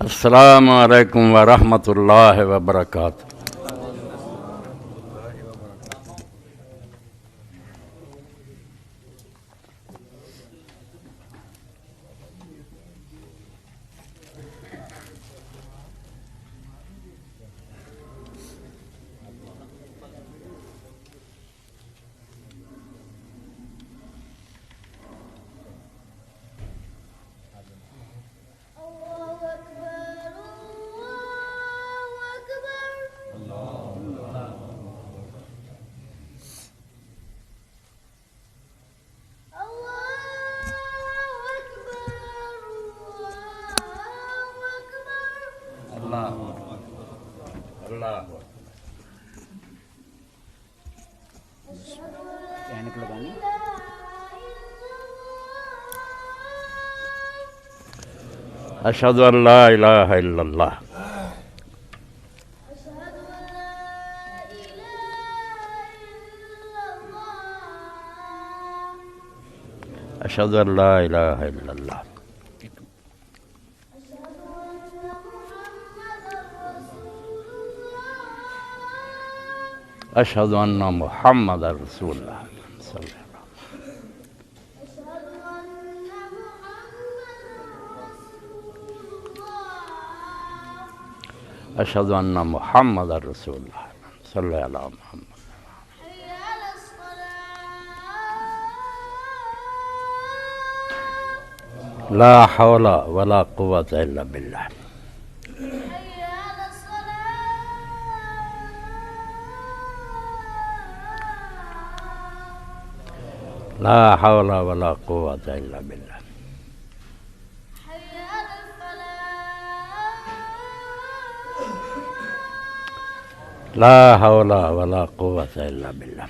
السلام علیکم ورحمۃ اللہ وبرکاتہ۔ اشہد ان لا الہ الا اللہ اشہد ان لا الہ الا اللہ اشہد ان محمد رسول اللہ صلی اللہ علیہ وسلم اشہد ان محمد رسول اللہ صلی اللہ علیہ محمد۔ لا حول ولا قوة الا باللہ۔ لا حول ولا قوة الا باللہ۔ لا حول ولا قوة الا باللہ۔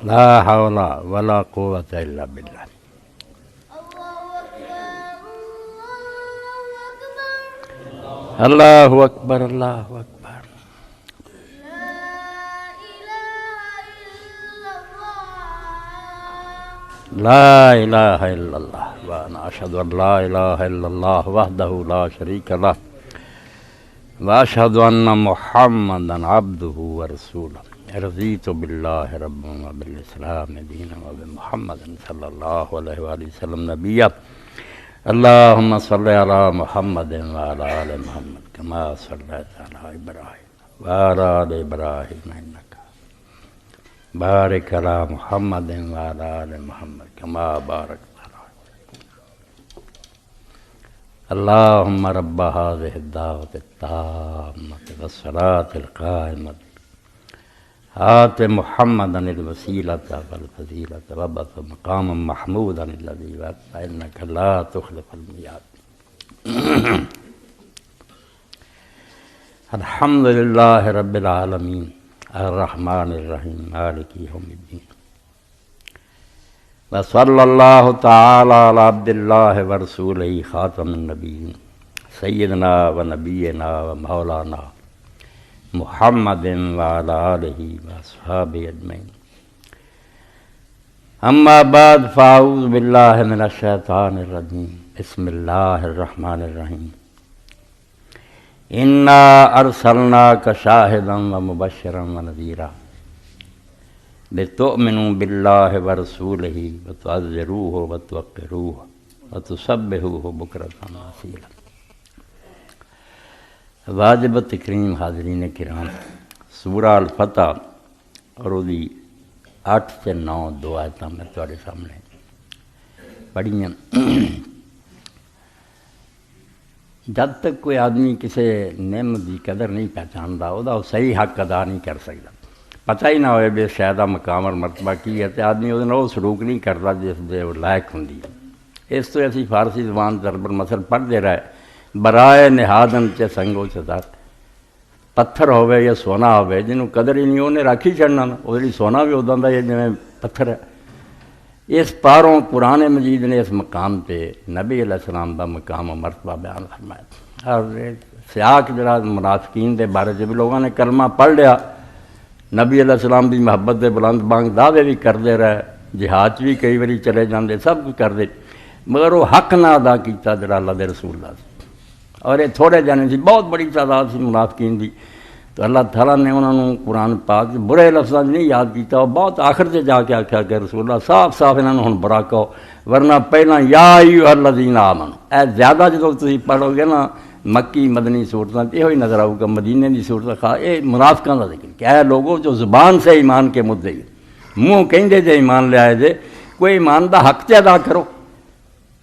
لا حول ولا قوة الا باللہ۔ اللہ اکبر اللہ اکبر۔ لا الہ الا اللہ وانا اشہد ان لا الہ الا اللہ وحدہ لا شریک لہ واشہد ان محمدا عبدہ ورسولہ۔ رضیت باللہ ربا وبالاسلام دینا وبمحمد صلی اللہ علیہ وآلہ وسلم نبیا۔ اللہم صلی علی محمد وعلی آل محمد کما صلیت علی ابراہیم وعلی آل ابراہیم انک بارک علی محمد وعلی آل محمد کما بارکت علی۔ اللہم رب هذه الدعوة التامة والصلاة القائمة آت محمدا الوسیلة والفضیلة وابعث مقاما محمودا الذی وعدته انک لا تخلف الميعاد۔ الحمد للہ رب العالمین الرحمن الرحیم مالک یوم الدین وصلی اللہ تعالی علی عبد اللہ ورسولہ خاتم النبیین سیدنا و نبینا و مولانا محمد وعلی آلہ واصحابہ اجمعین۔ اما بعد فاعوذ باللہ من الشیطان الرجیم بسم اللہ الرحمن الرحیم۔ انا ارسلناک شاہدا ومبشرا ونذیرا لتؤمنوا باللہ ورسولہ وتعزروہ وتوقروہ وتسبحوہ بکرۃ واصیلا۔ واجب تکریم حاضرین کرام، سورہ الفتح اور وہی 8 سے 9 دو آیتاں میں تواڈے سامنے پڑھیاں۔ جب تک کوئی آدمی کسی نعمت کی قدر نہیں پہچانتا وہ صحیح حق ادا نہیں کر سکتا۔ پتہ ہی نہ ہوئے بھی شاید مقام اور مرتبہ کی ہے تو آدمی وہ سلوک نہیں کرتا جس دے وہ لائق ہوں۔ اس تو اسی فارسی زبان ضرب المثل پڑھتے رہے برائے نہادن چے سنگو چتار۔ پتھر ہوئے یا سونا ہوئے جنہوں قدر ہی نہیں انہیں رکھ ہی چڑھنا، وہ سونا بھی ادا ہے جی پتھر ہے۔ اس پاروں قرآن مجید نے اس مقام پہ نبی علیہ السلام دا مقام و مرتبہ بیان فرمایا۔ اور سیاق جڑا منافقین دے بارے جب لوگوں نے کلمہ پڑھ لیا نبی علیہ السلام کی محبت کے بلند بانگ دعوے بھی کرتے رہے، جہاد بھی کئی باری چلے جاندے، سب کچھ کرتے، مگر وہ حق نہ ادا کیتا جڑا اللہ دے رسول دا سی۔ اور یہ تھوڑے جانے سی، بہت بڑی تعداد سی منافقین دی، تو اللہ تعالیٰ نے انہوں نے قرآن پاک برے لفظاں نہیں یاد کیتا، اور بہت آخر سے جا کے آخیا کہ رسول اللہ صاف صاف انہوں نے ہن برا کہو، ورنہ پہلا یا ایھا الذین آمنوا، اے زیادہ جدوں تسی پڑھو گے نا مکی مدنی صورتاں یہ ہوئی نظر آؤ گا، مدینے کی صورت خواہ یہ منافقاں کا ذکر کہ اے لوگوں جو زبان سے ایمان کے مدعی، منہ کہندے جے ایمان لے آئے جے، کوئی ایمان دا حق تے ادا کرو،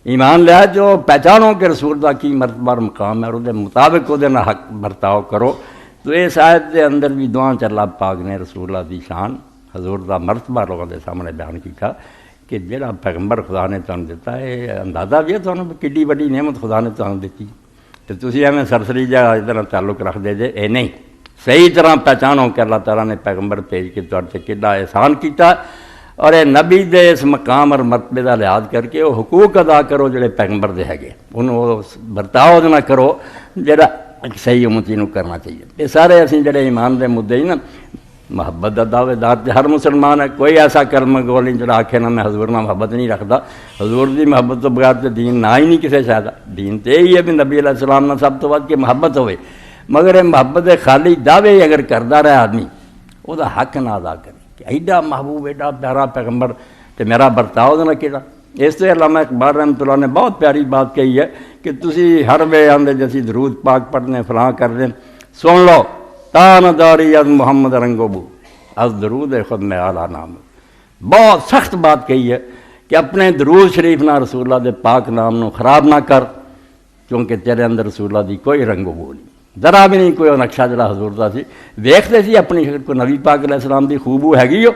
ایمان لیا جو پہچانو کہ رسول دا کی مرتبہ اور مقام ہے، اور دے مطابق وہ حق برتاؤ کرو۔ تو اس آیت دے اندر بھی دعا چ اللہ پاک نے رسول اللہ دی شان حضور دا مرتبہ لوگوں دے سامنے بیان کیتا کہ جڑا پیغمبر خدا نے تانوں دیتا ہے، اندازہ بھی ہے تانوں کڈی بڑی نعمت خدا نے تانوں دیتی، تو تسی ایویں سرسری جا ادھر تعلق رکھ دے جے، اے نہیں، صحیح طرح پہچانو کہ اللہ تعالیٰ نے پیغمبر بھیج کے تہاڈے تے کڈا احسان کیتا، اور اے نبی دے اس مقام اور مرتبے کا لحاظ کر کے وہ حقوق ادا کرو جڑے پیغمبر دے ہے، انہوں برتاؤ نہ کرو جڑا صحیح امتی نو کرنا چاہیے۔ یہ سارے اسی جڑے ایمان دے مدعی نا، محبت دا دعوے دار تے ہر مسلمان ہے، کوئی ایسا کلمہ گول نہیں جڑا آکھے نا میں حضور نہ محبت نہیں رکھدا، حضور دی محبت تو بغیر تے دین نہ ہی نہیں کسے شاید، دین تے یہی ہے بھی نبی علیہ السلام نہ سب تو ود کے محبت ہوئے، مگر یہ محبت دے خالی دعوے اگر کردا رہے آدمی وہ دا حق نہ ادا کرے کہ ایڈا محبوب ایڈا پیارا پیغمبر تے میرا برتاؤ نہ کیڑا۔ اس سے علامہ اقبال رحمۃ اللہ نے بہت پیاری بات کہی ہے کہ تسی ہر وے آندے جیسی درود پاک پڑھنے فلاں کر دیں، سن لو تان داری از محمد رنگو بو از درود خود میں اعلیٰ نام، بہت سخت بات کہی ہے کہ اپنے درود شریف نہ رسول اللہ دے پاک نام نو خراب نہ کر، کیونکہ تیرے اندر رسول اللہ دی کوئی رنگ و بو نہیں، ذرا بھی نہیں کوئی نقشہ جڑا حضور دا سی، ویکھتے سی اپنی شکل کو نبی پاک علیہ السلام دی خوبو ہے ہو،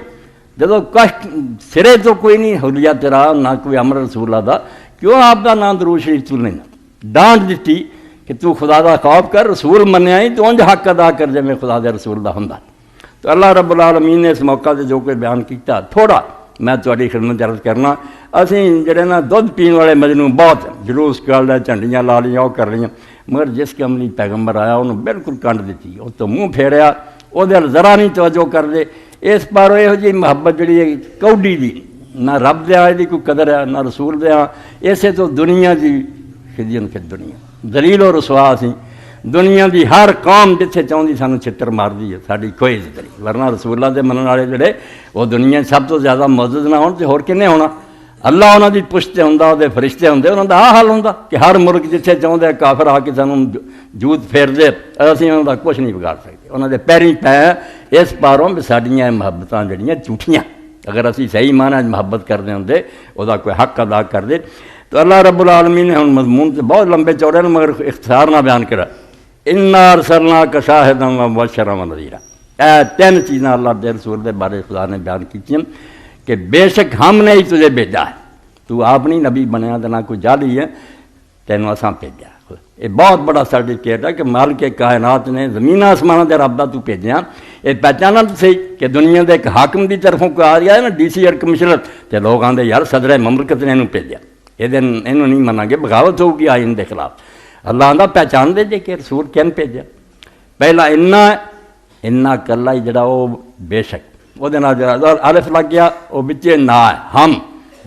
جدو کشٹ سرے تو کوئی نہیں حلیہ تیرا نہ کوئی امر رسول اللہ دا، کیوں آپ دا نام درود شریف تو نہیں ڈانٹ دیتی کہ تو خدا دا خوف کر، رسول منیا ہی تو انج حق ادا کر جے میں خدا دے رسول دا ہوندا۔ تو اللہ رب العالمین نے اس موقع سے جو کوئی بیان کیتا تھوڑا میں تہاڈی خدمت عرض کرنا، اسی جڑے نا دودھ پین والے مجنوں بہت جلوس کر لے، جھنڈیاں لا لیاں، وہ کر لیاں، مگر جس کے عملی پیغمبر آیا انہوں بالکل کنڈ دیتی، وہ تو منہ پھیریا، وہ ذرا نہیں توجہ کر دے، اس پاروں یہو جی محبت جڑی ہے کوڈی دی، نہ رب دے آئے دی کوئی قدر ہے نہ رسول دے آ، اسے تو دنیا دی خدین کے دنیا ذلیل و رسوا سی، دنیا دی ہر قوم جتھے چاہتی سانو چھتر مار دی ہے، ساری کوئی عزت نہیں، ورنہ رسول اللہ دے منن والے جڑے وہ دنیا سب تو زیادہ معزز نہ ہون تے ہور کنے ہونا، اللہ انہاں دی پشت تے ہوندا، دے فرشتے ہوندے، انہاں دا حال ہوندا کہ ہر ملک جتھے چاہندے کافر آ کے سانو جوت پھیر دے، اسی انہاں دا کچھ نہیں بگاڑ سکتے، انہاں دے پیریں پے اس پاروں بھی ساڈیاں محبتاں جڑیاں جھوٹیاں، اگر اسی صحیح معنی محبت کردے ہوندے او دا کوئی حق ادا کر دے۔ تو اللہ رب العالمین نے ہن مضمون سے بہت لمبے چوڑے مگر اختصار نہ بیان کرا، انا ارسلناک شاہدا ومبشرا ونذیرا، اے تین چیزاں اللہ دے رسول دے بارے خدا نے بیان کی کہ بے شک ہم نے ہی تجھے بھیجا ہے، تو آپ نہیں نبی بنیا تو نہ کوئی جعلی ہے، تینوں اساں بھیجا۔ یہ بہت بڑا سرٹیفکیٹ ہے کہ مالک کائنات نے زمین آسمان دے رب دا تو بھیجیا، یہ پہچانا تو صحیح کہ دنیا دے ایک حاکم دی طرفوں کوئی آ رہا ہے نا ڈی سی اور کمشنر، تے لوگ آندے یار صدر مملکت نے انہوں بھیجا، یہ دن انہوں نہیں منہ گے، بغاوت ہوگی آئین دے خلاف۔ اللہ آندہ پہچان دے جے کہ رسول کین بھیجا، پہلا انا کلا ہی جڑا وہ بے شک، وہ الف لگ گیا وہ بچے نا ہے، ہم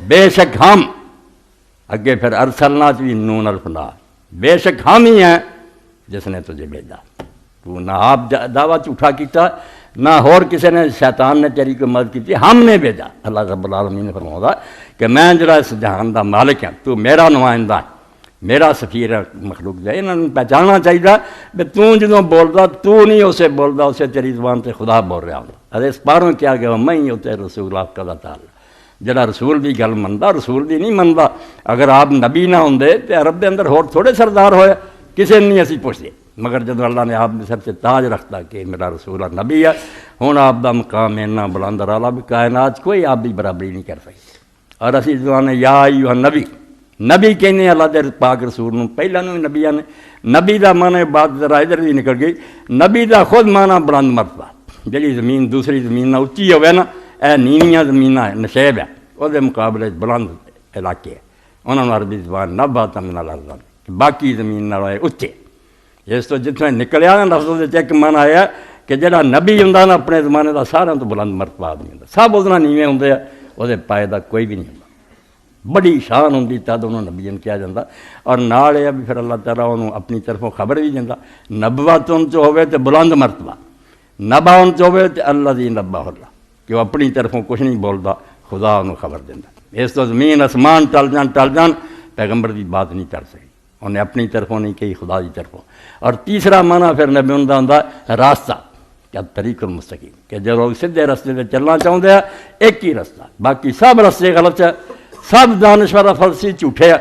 بے شک ہم، اگے پھر ارسلنا چ بھی نون الف نا، بے شک ہم ہی ہیں جس نے تجھے بھیجا، تو نہ آپ دعویٰ جھوٹا کیتا نہ اور کسی نے، شیطان نے تیری کوئی مدد کی، ہم نے بھیجا۔ اللہ رب العالمین نے فرمایا کہ میں جڑا اس جہان دا مالک ہوں، تو میرا نمائندہ ہے، میرا سفیر ہے مخلوق دے، انہوں نے پہچاننا چاہیے کہ تو جدوں بولدا تو نہیں اسے بولدا، اسے تیری زبان سے خدا بول رہا ہوں۔ ارے اس پاروں کیا کہ میں ہی ہوتے رسول آپ کا تعالی، جڑا رسول دی گل مندا رسول دی نہیں مندا۔ اگر آپ نبی نہ ہوندے تے عرب دے اندر ہور تھوڑے سردار ہوئے، کسے نہیں اسی پوچھتے، مگر جدوں اللہ نے آپ نے سر سے تاج رکھتا کہ میرا رسول نبی ہے، ہن آپ دا مقام اتنا بلند اور اعلیٰ بھی کائنات کوئی آپ بھی برابری نہیں کر سکتی۔ اور اسی زبان یا ایھا نبی، نبی کہنے اللہ دے پاک رسول نوں، پہلا نوں نبیاں نے، نبی دا معنی بات ذرا ادھر بھی نکل گئی، نبی دا خود معنی بلند مرتبہ، جڑی زمین دوسری زمین نہ اچھی ہوئے نا، اے نیویاں زمین نشیب ہے، وہ دے مقابلے بلند علاقے ہے، انہوں نے عربی زبان نبات من الارض، باقی زمین نہ ہوئے اچھے۔ اس تو جتنے نکلیا نا لفظوں سے ایک معنی آیا کہ جڑا نبی ہوندا نا اپنے زمانے دا ساروں تو بلند مرتبہ آدمی ہوندا، سب اس نال نیویں ہوندے آ، وہ پائے دا کوئی بھی نہیں ہوندا، بڑی شان ہوندی تد انہوں نبیین کیا جاتا، اور نال یہ بھی پھر اللہ تعالیٰ انہوں اپنی طرفوں خبر بھی دینا، نبوت ان چ ہوئے تو بلند مرتبہ، نبا ان چ ہوئے تو اللہ دی نبا اللہ، کہ وہ اپنی طرفوں کچھ نہیں بولتا، خدا انہوں خبر دینا، اس تو زمین آسمان ٹل جان پیغمبر دی بات نہیں کر سکی، انہیں اپنی طرفوں نہیں کہی، خدا دی طرفوں۔ اور تیسرا معنی پھر نبی ان کا ہوں راستہ، کیا طریق المستقیم، کہ جو لوگ سیدھے رستے سے چلنا چاہتے ہیں ایک ہی رستہ، باقی سب رستے غلط ہے، سب دانشورہ فلسفی جھوٹے ہے،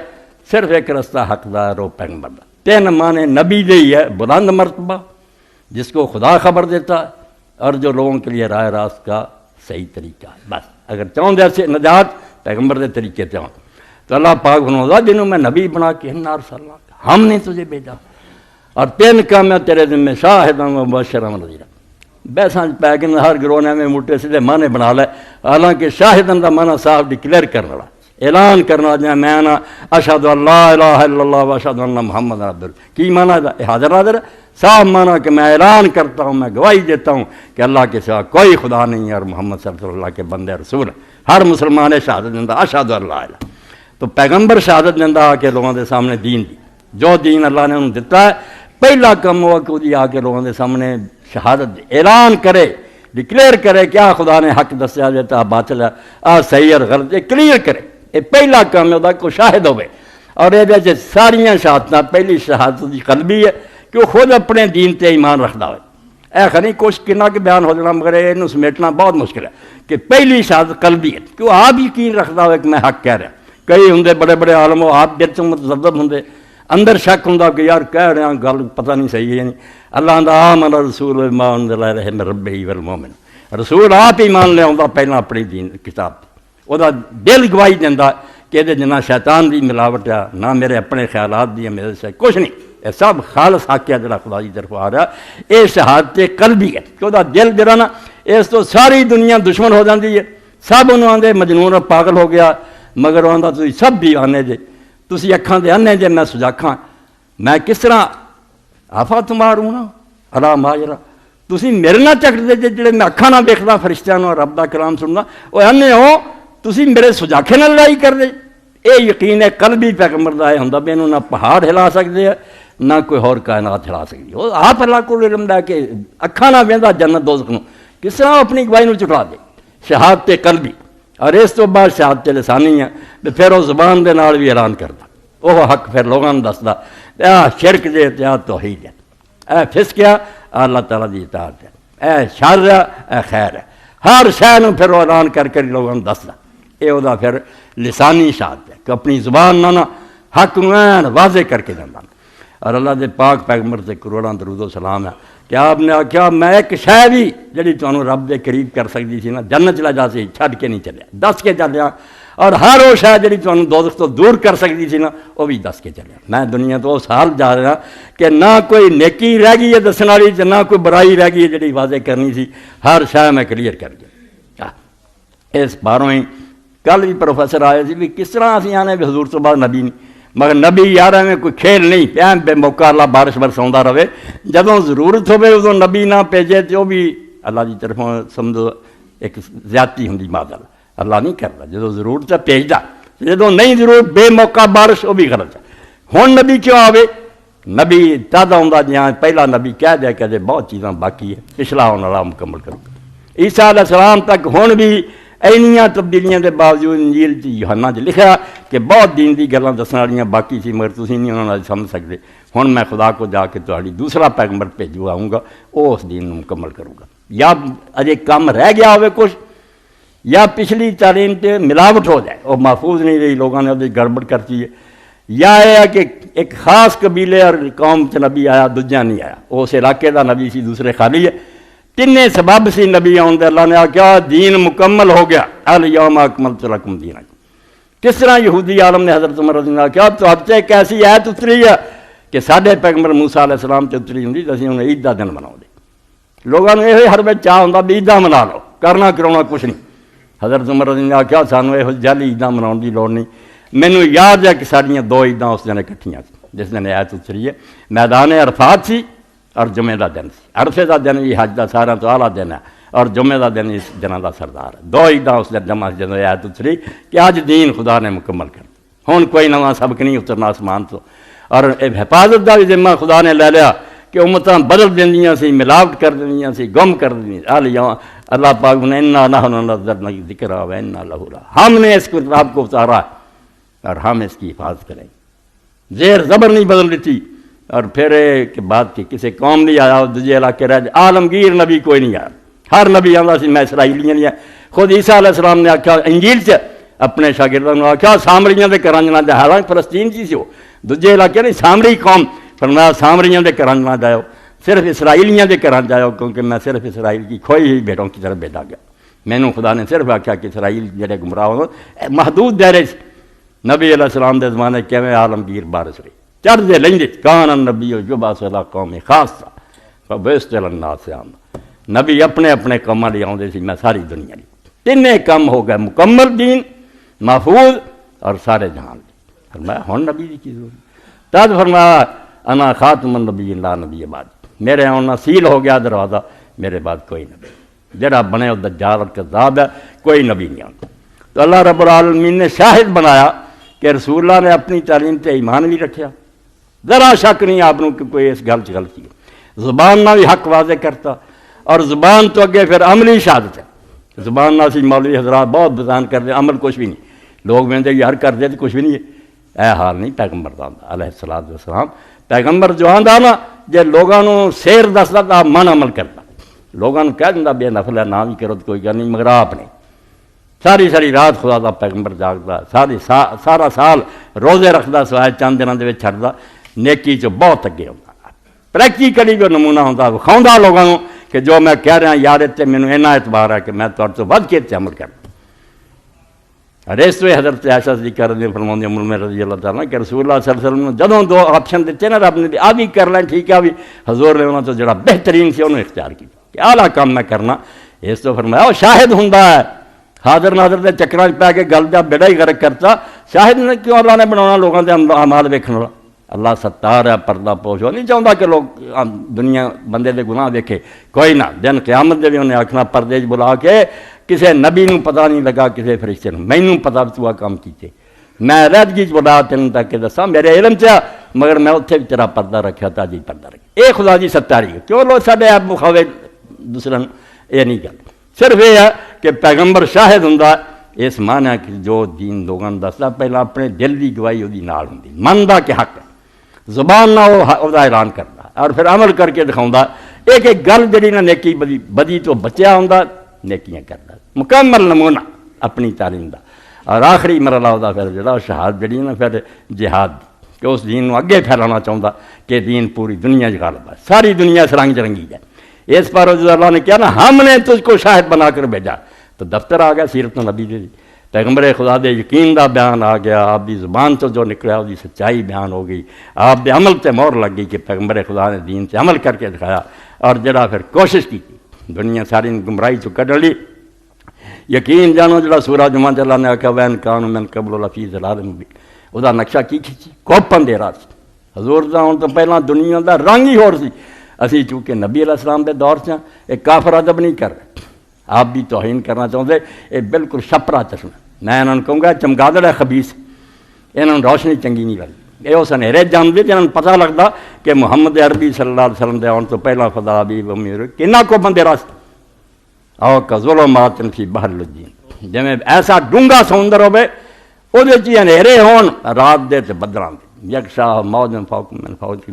صرف ایک رستہ حق دا رو پیغمبر دا۔ تین معنی نبی دے ہی ہے، بلند مرتبہ جس کو خدا خبر دیتا ہے، اور جو لوگوں کے لیے راہ راست کا صحیح طریقہ ہے۔ بس اگر چاہوں سے نجات پیغمبر دے طریقے سے ہوں تو اللہ پاک بنوا جنہوں میں نبی بنا کے انار صلی اللہ ہم نے تجھے بھیجا، اور تین کام میں تیرے ذمہ شاہداں و مبشراں و نذیراں۔ بیساں پیغمبر ہر گروہ نے میں موٹے سیدھے معنی بنا لے، حالانکہ شاہداں دا معنی صاحب ڈکلیئر کرنے والا، اعلان کرنا جائے میں نا اشہد ان لا الہ الا اللہ و اشہد ان محمد رسول اللہ، کی معنی دا حاضر ناظر، صاحب معنی کہ میں اعلان کرتا ہوں، میں گواہی دیتا ہوں کہ اللہ کے سوا کوئی خدا نہیں ہے اور محمد صلی اللہ کے بندے رسول ہیں۔ ہر مسلمان شہادت دینا اشہد ان لا الہ، تو پیغمبر شہادت دینا آ کے لوگوں کے سامنے دین دی، جو دین اللہ نے انہوں دیتا ہے، پہلا کم ہوا کہ وہ آ کے لوگوں کے سامنے شہادت دے، اعلان کرے، ڈکلیئر کرے کیا خدا نے حق دسیا دیتا باطل ہے، صحیح اور غلط، یہ کلیئر کرے، یہ پہلا کام ہے کو شاہد ہوئے۔ اور یہ ساریاں شہادتیں پہلی شہادت کی قلبی ہے کہ وہ خود اپنے دین تے ایمان رکھتا ہوئے، اے خنی کچھ کنا کہ بیان ہو جانا مگر یہ سمیٹنا بہت مشکل ہے کہ پہلی شہادت قلبی ہے کہ وہ آپ یقین رکھتا ہوئے کہ میں حق کہہ رہا، کئی ہوں بڑے بڑے عالم وہ آپ دل چوں متذبذب ہوں، اندر شک ہوں کہ یار کہہ رہے ہیں گل پتہ نہیں صحیح ہے نہیں، اللہ دا آمن رسول ما انزل الیہ من ربہ والمؤمن، رسول آپ ہی مان لے آتا پہلا اپنی دین کتاب، وہ دل گواہی دینا کہ یہ نہ شیطان دی ملاوٹ ہے نہ میرے اپنے خیالات دی، میرے سے کچھ نہیں، یہ سب خالص حق ہے جڑا خدا کی طرف آ رہا ہے، یہ شہادت قلبی ہے کہ وہ دل جڑا نا اس تو ساری دنیا دشمن ہو جاتی ہے، سب انہوں آدھے مجنون اور پاگل ہو گیا، مگر وہ آدھا تھی سب بھی آنے جے، تسی اکھاں دے انے جے میں سجاکھاں، میں کس طرح آفا تمہاروں نا اللہ ماجرا، تسی میرے نہ چکر دے جڑے میں اکھاں نہ دیکھدا فرشتیاں نوں رب دا کلام سننا، وہ انے ہو تسی میرے سجاکھے نہ لڑائی کر دے، اے یقین ہے قلبی پیغمبر دا ہے ہوندا بے نوں نہ پہاڑ ہلا سکدے نہ کوئی اور کائنات ہلا سکدی، وہ آپ اللہ کو علم دا کہ اکھاں نہ ویندا جنت دوزخ نوں، کس طرح اپنی گواہی نوں چٹا دے، شہادت قلبی، اور اس تو بعد شہادت لسانی ہے، پھر وہ زبان دے نال بھی اعلان کردا، وہ حق پھر لوگوں نوں دسدا، اے شرک دے تے توحید ہے، اے فسق ہے اللہ تعالیٰ دی اطاعت ہے، اے شر ہے اے خیر ہے، ہر شے نوں پھر وہ اعلان کر کے لوگوں نوں دسدا، یہ وہ پھر لسانی شہادت ہے کہ اپنی زبان نہ حق نوں واضح کر کے دینا۔ اور اللہ دے پاک پیغمبر سے کروڑاں درود و سلام ہے کہ آپ نے آخیا میں ایک شے بھی جڑی تمہیں رب دے قریب کر سکتی سی نا جنت چلا جا سی چھڈ کے نہیں چلیا، دس کے چلیا، اور ہر وہ شے جڑی تمہیں دوزخ تو دور کر سکتی سی نا وہ بھی دس کے چلیا۔ میں دنیا تو اس حال جا رہا کہ نہ کوئی نیکی رہ گئی ہے دسن والی نہ کوئی برائی رہ گئی ہے جڑی واضح کرنی سی، ہر شے میں کلیئر کر گیا۔ اس باروں ہی کل بھی پروفیسر آئے سی بھی کس طرح اسی آنے بھی حضور تو بعد نبی نہیں، مگر نبی یار میں کوئی کھیل نہیں پیا بے موقع اللہ بارش برساؤں رہے، جدوں ضرورت ہوئے ادوں نبی نہ بھیجے تو وہ بھی اللہ کی طرفوں سمجھو ایک زیادتی ہوں معذل، اللہ نہیں کرتا، جدوں ضرورت ہے بھیجدا، جدوں نہیں ضرورت بے موقع بارش وہ بھی غلط ہے۔ ہن نبی کیوں آوے؟ نبی تد آؤں جہاں پہلا نبی کہہ دیا کہ بہت چیزاں باقی ہے، پچھلا ہونے والا مکمل کروں گا۔ عیسیٰ علیہ السلام تک ہن بھی اینیاں تبدیلیاں دے باوجود انجیل یوحنا لکھا کہ بہت دین دی گلاں دسن والیاں باقی سی مگر تسی نہیں انہاں نال سمجھ سکدے، ہن میں خدا کو جا کے تہاڈی دوسرا پیغمبر بھیجو آؤں گا، وہ اس دین مکمل کروں گا، یا اجے کم رہ گیا ہوئے کچھ، یا پچھلی تعلیم تے ملاوٹ ہو جائے وہ محفوظ نہیں رہی، لوگوں نے وہ گڑبڑ کرتی ہے، یا یہ ہے کہ ایک خاص قبیلے اور قوم سے نبی آیا دوجا نہیں آیا، اس علاقے دا نبی سی دوسرے خالی ہے، تینے سبب سی نبی آن دے، اللہ نے آخیا دین مکمل ہو گیا، الیوم اکملت لکم دینکم۔ کس طرح یہودی عالم نے حضرت عمر رضی اللہ عنہ کہا تو اب سے ایک ایسی آیت اتری ہے کہ ساڈے پیغمبر موسیٰ علیہ السلام تے اتری ہوندی تو اسی انہیں عید دا دن مناؤ دے، لوگوں نے یہ ہر وقت چاہ ہوندا بھی عیداں منا لو، کرنا کرونا کچھ نہیں۔ حضرت عمر رضی اللہ عنہ کہا سانوں یہ جعلی عیداں مناؤن دی لوڑ نہیں، مینوں یاد ہے کہ ساڈیاں دو عیداں اس دن اکٹھیاں جس دن آیت اتری ہے، میدان عرفات سی اور جمعے کا دن سی، عرفے کا دن بھی حج کا سارا تو آلہ دن ہے، اور جمعے کا دن اس دنوں کا سردار ہے۔ دو عیداں اس دن جمع جدوں آیت اتری کہ اج دین خدا نے مکمل کر دیا، ہن کوئی نواں سبق نہیں اترنا آسمان تو، اور حفاظت کا بھی ذمہ خدا نے لے لیا کہ امتاں بدل دینیاں سی، ملاوٹ کر دینیاں سی، گم کر دینیاں۔ اللہ پاک نے انا نحن نزلنا الذکر و انا لہ لحافظون، ہم نے اس کتاب کو اتارا اور ہم اس کی حفاظت کریں، زیر زبر نہیں بدل دیتی۔ اور پھر ایک بات کہ کسی قوم نہیں آیا دوجے علاقے رہ عالمگیر نبی کوئی نہیں آیا، ہر نبی آتا سی میں اسرائیلیاں نہیں ہے۔ خود عیسیٰ علیہ السلام نے آکھا انجیل سے اپنے شاگردوں نے آکھا سامریاں دے گھراں جانا جائے، حالانکہ فلسطین سی وہ دوجے علاقے نہیں، سامری قوم، فرمایا سامریاں دے گھراں جانا جاؤ، صرف اسرائیلیاں دے گھراں جاؤ، کیونکہ میں صرف اسرائیل کی کھوئی ہوئی بھیڑوں کی طرف بھیجا گیا۔ مینوں خدا نے صرف آکھا کہ اسرائیل جڑے گمراہ ہو محدود دائرے سے نبی علیہ السلام دے زمانے کیویں عالمگیر بارش رہی چڑھتے لینجے کان النبی یبعث الی قوم خاصہ فبعثت الی الناس عامہ، نبی اپنے اپنے کاماں لئی آؤندے سی، میں ساری دنیا لئی، تینے کام ہو گئے مکمل، دین محفوظ اور سارے جہان لئی۔ فرمایا ہن نبی دی کی ضرورت، تد فرمایا انا خاتم النبی لا نبی بعد، میرے آنا سیل ہو گیا دروازہ، میرے بعد کوئی نبی، جڑا بنے وہ دجال اور کذاب ہے، کوئی نبی نہیں آتا۔ تو اللہ رب العالمین نے شاہد بنایا کہ رسول اللہ نے اپنی تعلیم تے ایمان بھی رکھیا، ذرا شک نہیں آپ کہ کوئی اس گل غلطی ہے، زبان نہ بھی حق واضح کرتا، اور زبان تو اگے پھر عملی شہادت ہے، زبان نہ سی مولوی حضرات بہت بیان کر دے، عمل کچھ بھی نہیں، لوگ میں یار کر دے تو کچھ بھی نہیں ہے، اے حال نہیں پیغمبر دا علیہ الصلوۃ والسلام۔ پیغمبر جو آندا نا جے لوگاں نو سیر دسدا تا من عمل کرتا، لوگاں کہہ دیندا بے نفل ہے نہ بھی کرو تو کوئی گل نہیں، مگر آپ نے ساری ساری رات خدا دا پیغمبر جاگدا، سارا سال روزے رکھدا، سوائے چند دنوں دے وچ چھڑدا، نیکی چ بہت اگے ہوندا، پریکٹیکلی جو نمونہ ہوندا وکھاوندا لوگاں نو کہ جو میں کہہ رہا یار تے مینوں اینا اعتبار ہے کہ میں تہاڈے تو ود کے تے عمل کردا۔ اور اس وے حضرت عائشہ صدیقہ رضی اللہ عنہا فرماندی رضی اللہ تعالیٰ کہ رسول اللہ صلی اللہ علیہ وسلم نے جدوں دو آپشن دیتے نا رب نے آ بھی کر لیں ٹھیک ہے، بھی حضور نے انہوں تو جڑا بہترین سی انہوں اختیار کیا کہ اعلیٰ کام میں کرنا، اس تو فرمایا وہ شاہد ہوندا ہے، حاضر ناظر دے چکراں پہ کے گل دا بیڑا ہی غرق کرتا، شاہد نے کیوں اللہ نے بنانا لوگوں دے اعمال ویکھن والا، اللہ ستار ہے پردہ پوش، وہ نہیں چاہتا کہ لوگ دنیا بندے دے گناہ دیکھے، کوئی نہ، دن قیامت دے بھی انہیں آکھنا پردے چ بلا کے کسے نبی نوں پتہ نہیں لگا، کسے فرشتے نوں، مینوں پتہ تو کام کیتے، میں رہدگی چ بلا تینوں تک کہ دساں میرے علم چ، مگر میں اتنے بھی تیرا پردہ رکھا تھا جی پردہ رکھا، یہ خدا دی ستاری ہے، کیوں لوگ سارے آپ مخاوے دوسرے یہ نہیں گل، صرف یہ ہے کہ پیغمبر شاہد ہوں، اس معنی ہے کہ جو دین لوگوں نے دستا پہلے اپنے دل کی گواہی وہ نال ہوں، مندا کہ حق ہے، زبان نہ وہ اعلان کرتا اور پھر عمل کر کے دکھاؤں، ایک ایک گل جڑی نہ نیکی بدی تو بچیا ہوں، نیکیاں کرتا، مکمل نمونہ اپنی تعلیم دا، اور آخری مرحلہ ہوتا پھر جڑا شہادت جڑی نا پھر جہاد کہ اس دین کو اگے پھیلانا چاہتا کہ دین پوری دنیا غالب ہے، ساری دنیا اس رنگ چرنگی ہے، اس پر اللہ نے کیا نا ہم نے تجھ کو شاہد بنا کر بھیجا، تو دفتر آ گیا سیرت نبی دے، پیغمبر خدا دے یقین دا بیان آ گیا، آپ دی زبان تو جو نکلیا وہ سچائی بیان ہو گئی، آپ دے عمل تے مہر لگ گئی کہ پیغمبر خدا نے دین سے عمل کر کے دکھایا، اور جڑا پھر کوشش کی دنیا ساری گمراہی چ کڈ لی، یقین جانو جڑا سورہ جمعہ اللہ نے آکھا وین کان من قبل لفی ضلال مبین، وہ نقشہ کی کھچی کوپن دے رہا سی، حضور دا ہوں تو پہلا دنیا دا رنگ ہی ہور سی، اسی چونکہ نبی علیہ السلام دے دور سے ایک کافر ادب نہیں کر رہے، آپ بھی توہین کرنا چاہتے، یہ بالکل شپرا چشمہ، میں انہوں نے کہوں گا چمگادڑ ہے خبیث، انہوں نے روشنی چنگی نہیں لگی، یہ وہ سنہرے جانتے جنہوں نے پتہ لگتا کہ محمد عربی صلی اللہ علیہ وسلم دے آن تو پہلا خدا بھی امیر کنہ کو بندے راست او کا ظلمات فی بحر الجین، جی میں ایسا ڈونگا سمندر ہوئے وہ انہیرے ہون رات دے تے بدلاں دے، یک شاہ موج فوق من فوج کی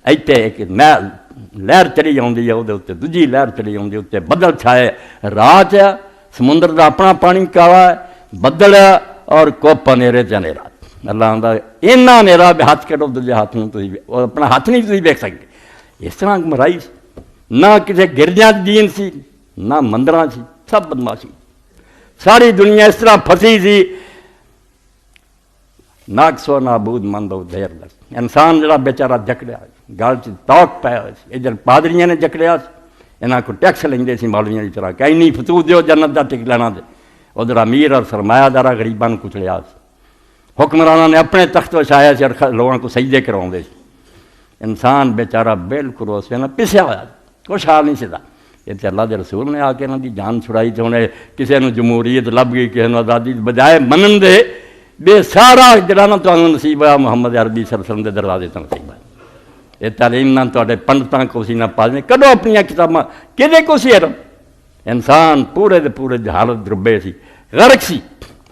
ایتھے ایک لہر چڑھی جاندی ہے، وہ دوجی لہر چڑھی جاندی ہے، اتنے بدل چھائے، رات ہے، سمندر دا اپنا پانی کالا ہے، بدل ہے اور کوپ نیرے تے نیرا، اللہ آندا اینا نیرا بھی ہاتھ کٹو دوجے ہاتھ نوں تسی اپنا ہاتھ نہیں تسی دیکھ سکتے، اس طرح مرائی نہ کسی گرجاں دین سی نہ مندراں سی، سب بدماشی، ساری دنیا اس طرح پھسی سی، ناقص و نابود مند و دیر لس، انسان جڑا بیچارہ جکڑیا گل چ توق پایا ہوئی سی، ادھر پادریاں نے جکڑیا انہاں کو ٹیکس لیندے سی مولویاں کی طرح کہ اینی فتو دیو جنت دا ٹک لینا دے، ادھر امیر اور سرمایہ دارا غریباں کو کچلیا سی، حکمرانوں نے اپنے تخت وچھایا سی اور لوگوں کو سجدے کرواؤندے سی، انسان بیچارہ بالکل اس میں پسیا ہوا کچھ حال نہیں سدا یہ اللہ دے رسول نے آ کے انہوں دی جان چھڑائی تو انہیں کسی نے جمہوریت لب گئی کسی نے آزادی بجائے منن دے بے سارا جڑا نا تمہیں نصیب ہے محمد عربی صلی اللہ علیہ وسلم دے دروازے تو نصیب ہے یہ تعلیم نہ تے پنڈتاں کو سی نہ پالنے کڈو اپنی کتاباں کہ کو سی علم انسان پورے دے پورے جہالت دربے سی غرق سی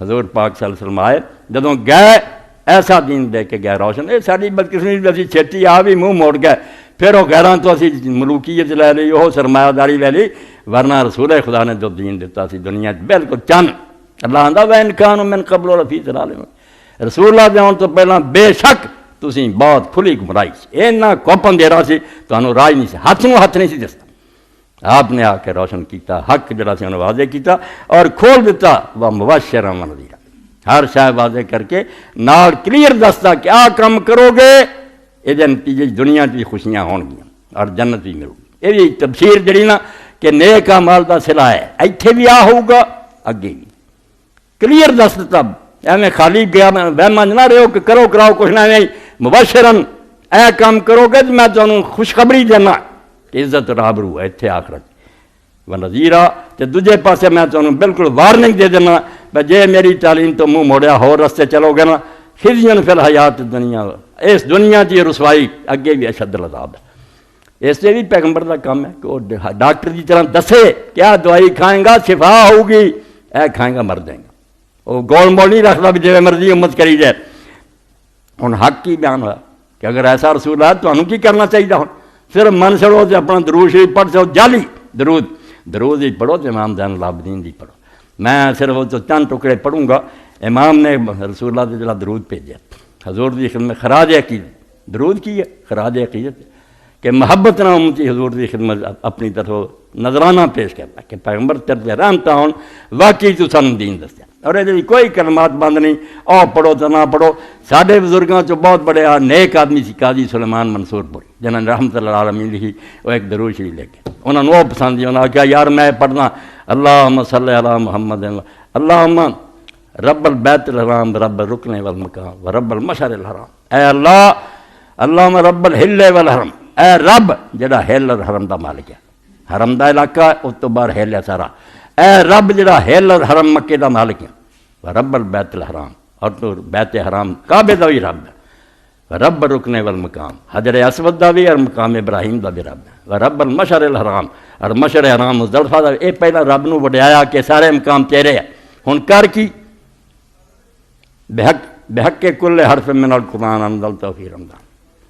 حضور پاک صلی اللہ علیہ وسلم آئے جدوں گئے ایسا دین دے کے گئے روشن یہ ساری بدقسمتی اسی چھٹی آ بھی منہ موڑ گئے پھر وہ غیراں تو اسی ملوکیت لے لی وہ سرمایہ داری لے لی ورنہ رسول خدا نے جو دین دیتا سی دنیا بالکل چند اللہ آندا وین کان من قبل رفیع ضلال رسول اللہ دے آن تو پہلا بے شک تسی بہت کھلی گمراہی سی اینا کوپن دے رہا سی تانوں راج نہیں سی ہاتھ نو ہاتھ نہیں سی دستا آپ نے آ کے روشن کیتا حق جڑا سی انہوں واضح کیتا اور کھول دیتا وہ مبشرا و نذیرا ہر شے واضح کر کے نال کلیئر دستا کہ آ کام کرو گے یہ نتیجے دنیا کی خوشیاں ہون گیاں اور جنت بھی ملو گی یہ بھی تفسیر جڑی نا کہ نیک اعمال دا صلہ ہے ایتھے بھی آ ہوگا اگے بھی کلیئر دس دیتا ایویں خالی گیا وہماں نہ رہو کہ کرو کراؤ کچھ نہ نہیں مبشرن اے کام کرو گے تو میں تمہیں خوشخبری دینا کہ عزت رابرو ہے اتنے آخرت و نذیرا تے دوجے پاسے میں تمہیں بالکل وارننگ دے دینا بھائی جے میری تعلیم تو منہ موڑیا ہو رستے چلو گے نا خزین فی الحیات دنیا اس دنیا کی رسوائی اگے بھی اشد العذاب ہے اس سے بھی پیغمبر کا کام ہے کہ وہ ڈاکٹر کی طرح دسے کیا دوائی کھائیں گا شفا ہوگی اے کھائیں گا مر جائیں گا وہ گول مول نہیں رکھتا بھی جی مرضی امت کری جائے ہوں حق کی بیان ہوا کہ اگر ایسا رسول ہے تو انہوں کی کرنا چاہیے ہوں صرف من سڑو تو اپنا درود شریف پڑھ سو جعلی درود ہی پڑھو تو امام زین العابدین دی پڑھو میں صرف تو چند ٹکڑے پڑھوں گا امام نے رسول اللہ جڑا درود بھیجا حضور دی خدمت خراج عقیدت درود کی ہے خراج عقیدت کہ محبت نہ امتی حضور دی خدمت اپنی طرف نظرانہ پیش کرتا کہ پیغمبر تیرے رحمتہ ہون واقعی تو سانوں دین دسیا اور یہ کوئی کلمات بند نہیں او پڑھو تو نہ پڑھو سارے بزرگاں چو بہت بڑے نیک آدمی سی قاضی سلیمان منصور پوری جنہوں نے رحمت اللہ العالمین لکھی وہ ایک درود شریف لے کے انہوں نے وہ پسند انہوں نے کہا یار میں پڑھنا اللہم صلی علی محمد اللہم رب البیت الحرام رب الرکن والمقام و رب المشعر الحرام اے اللہ اللہم رب الحل والحرم اے رب جڑا ہل اور حرم دا مالک ہے حرم دا علاقہ اس تو باہر ہل ہے سارا اے رب جڑا ہل اور حرم مکے دا مالک ہے و رب البیت الحرام اور تو بیت حرام کعبے دا بھی رب ہے و رب الرکن والمقام حجر اسود دا بھی اور مقام ابراہیم دا بھی رب ہے و رب المشعر الحرام اور مشعر حرام مزدلفہ دا اے پہلا رب نو وڈیایا کہ سارے مقام تیرے ہیں ہن کر کی بحق کل حرف من القرآن انزلتہ فی رمضان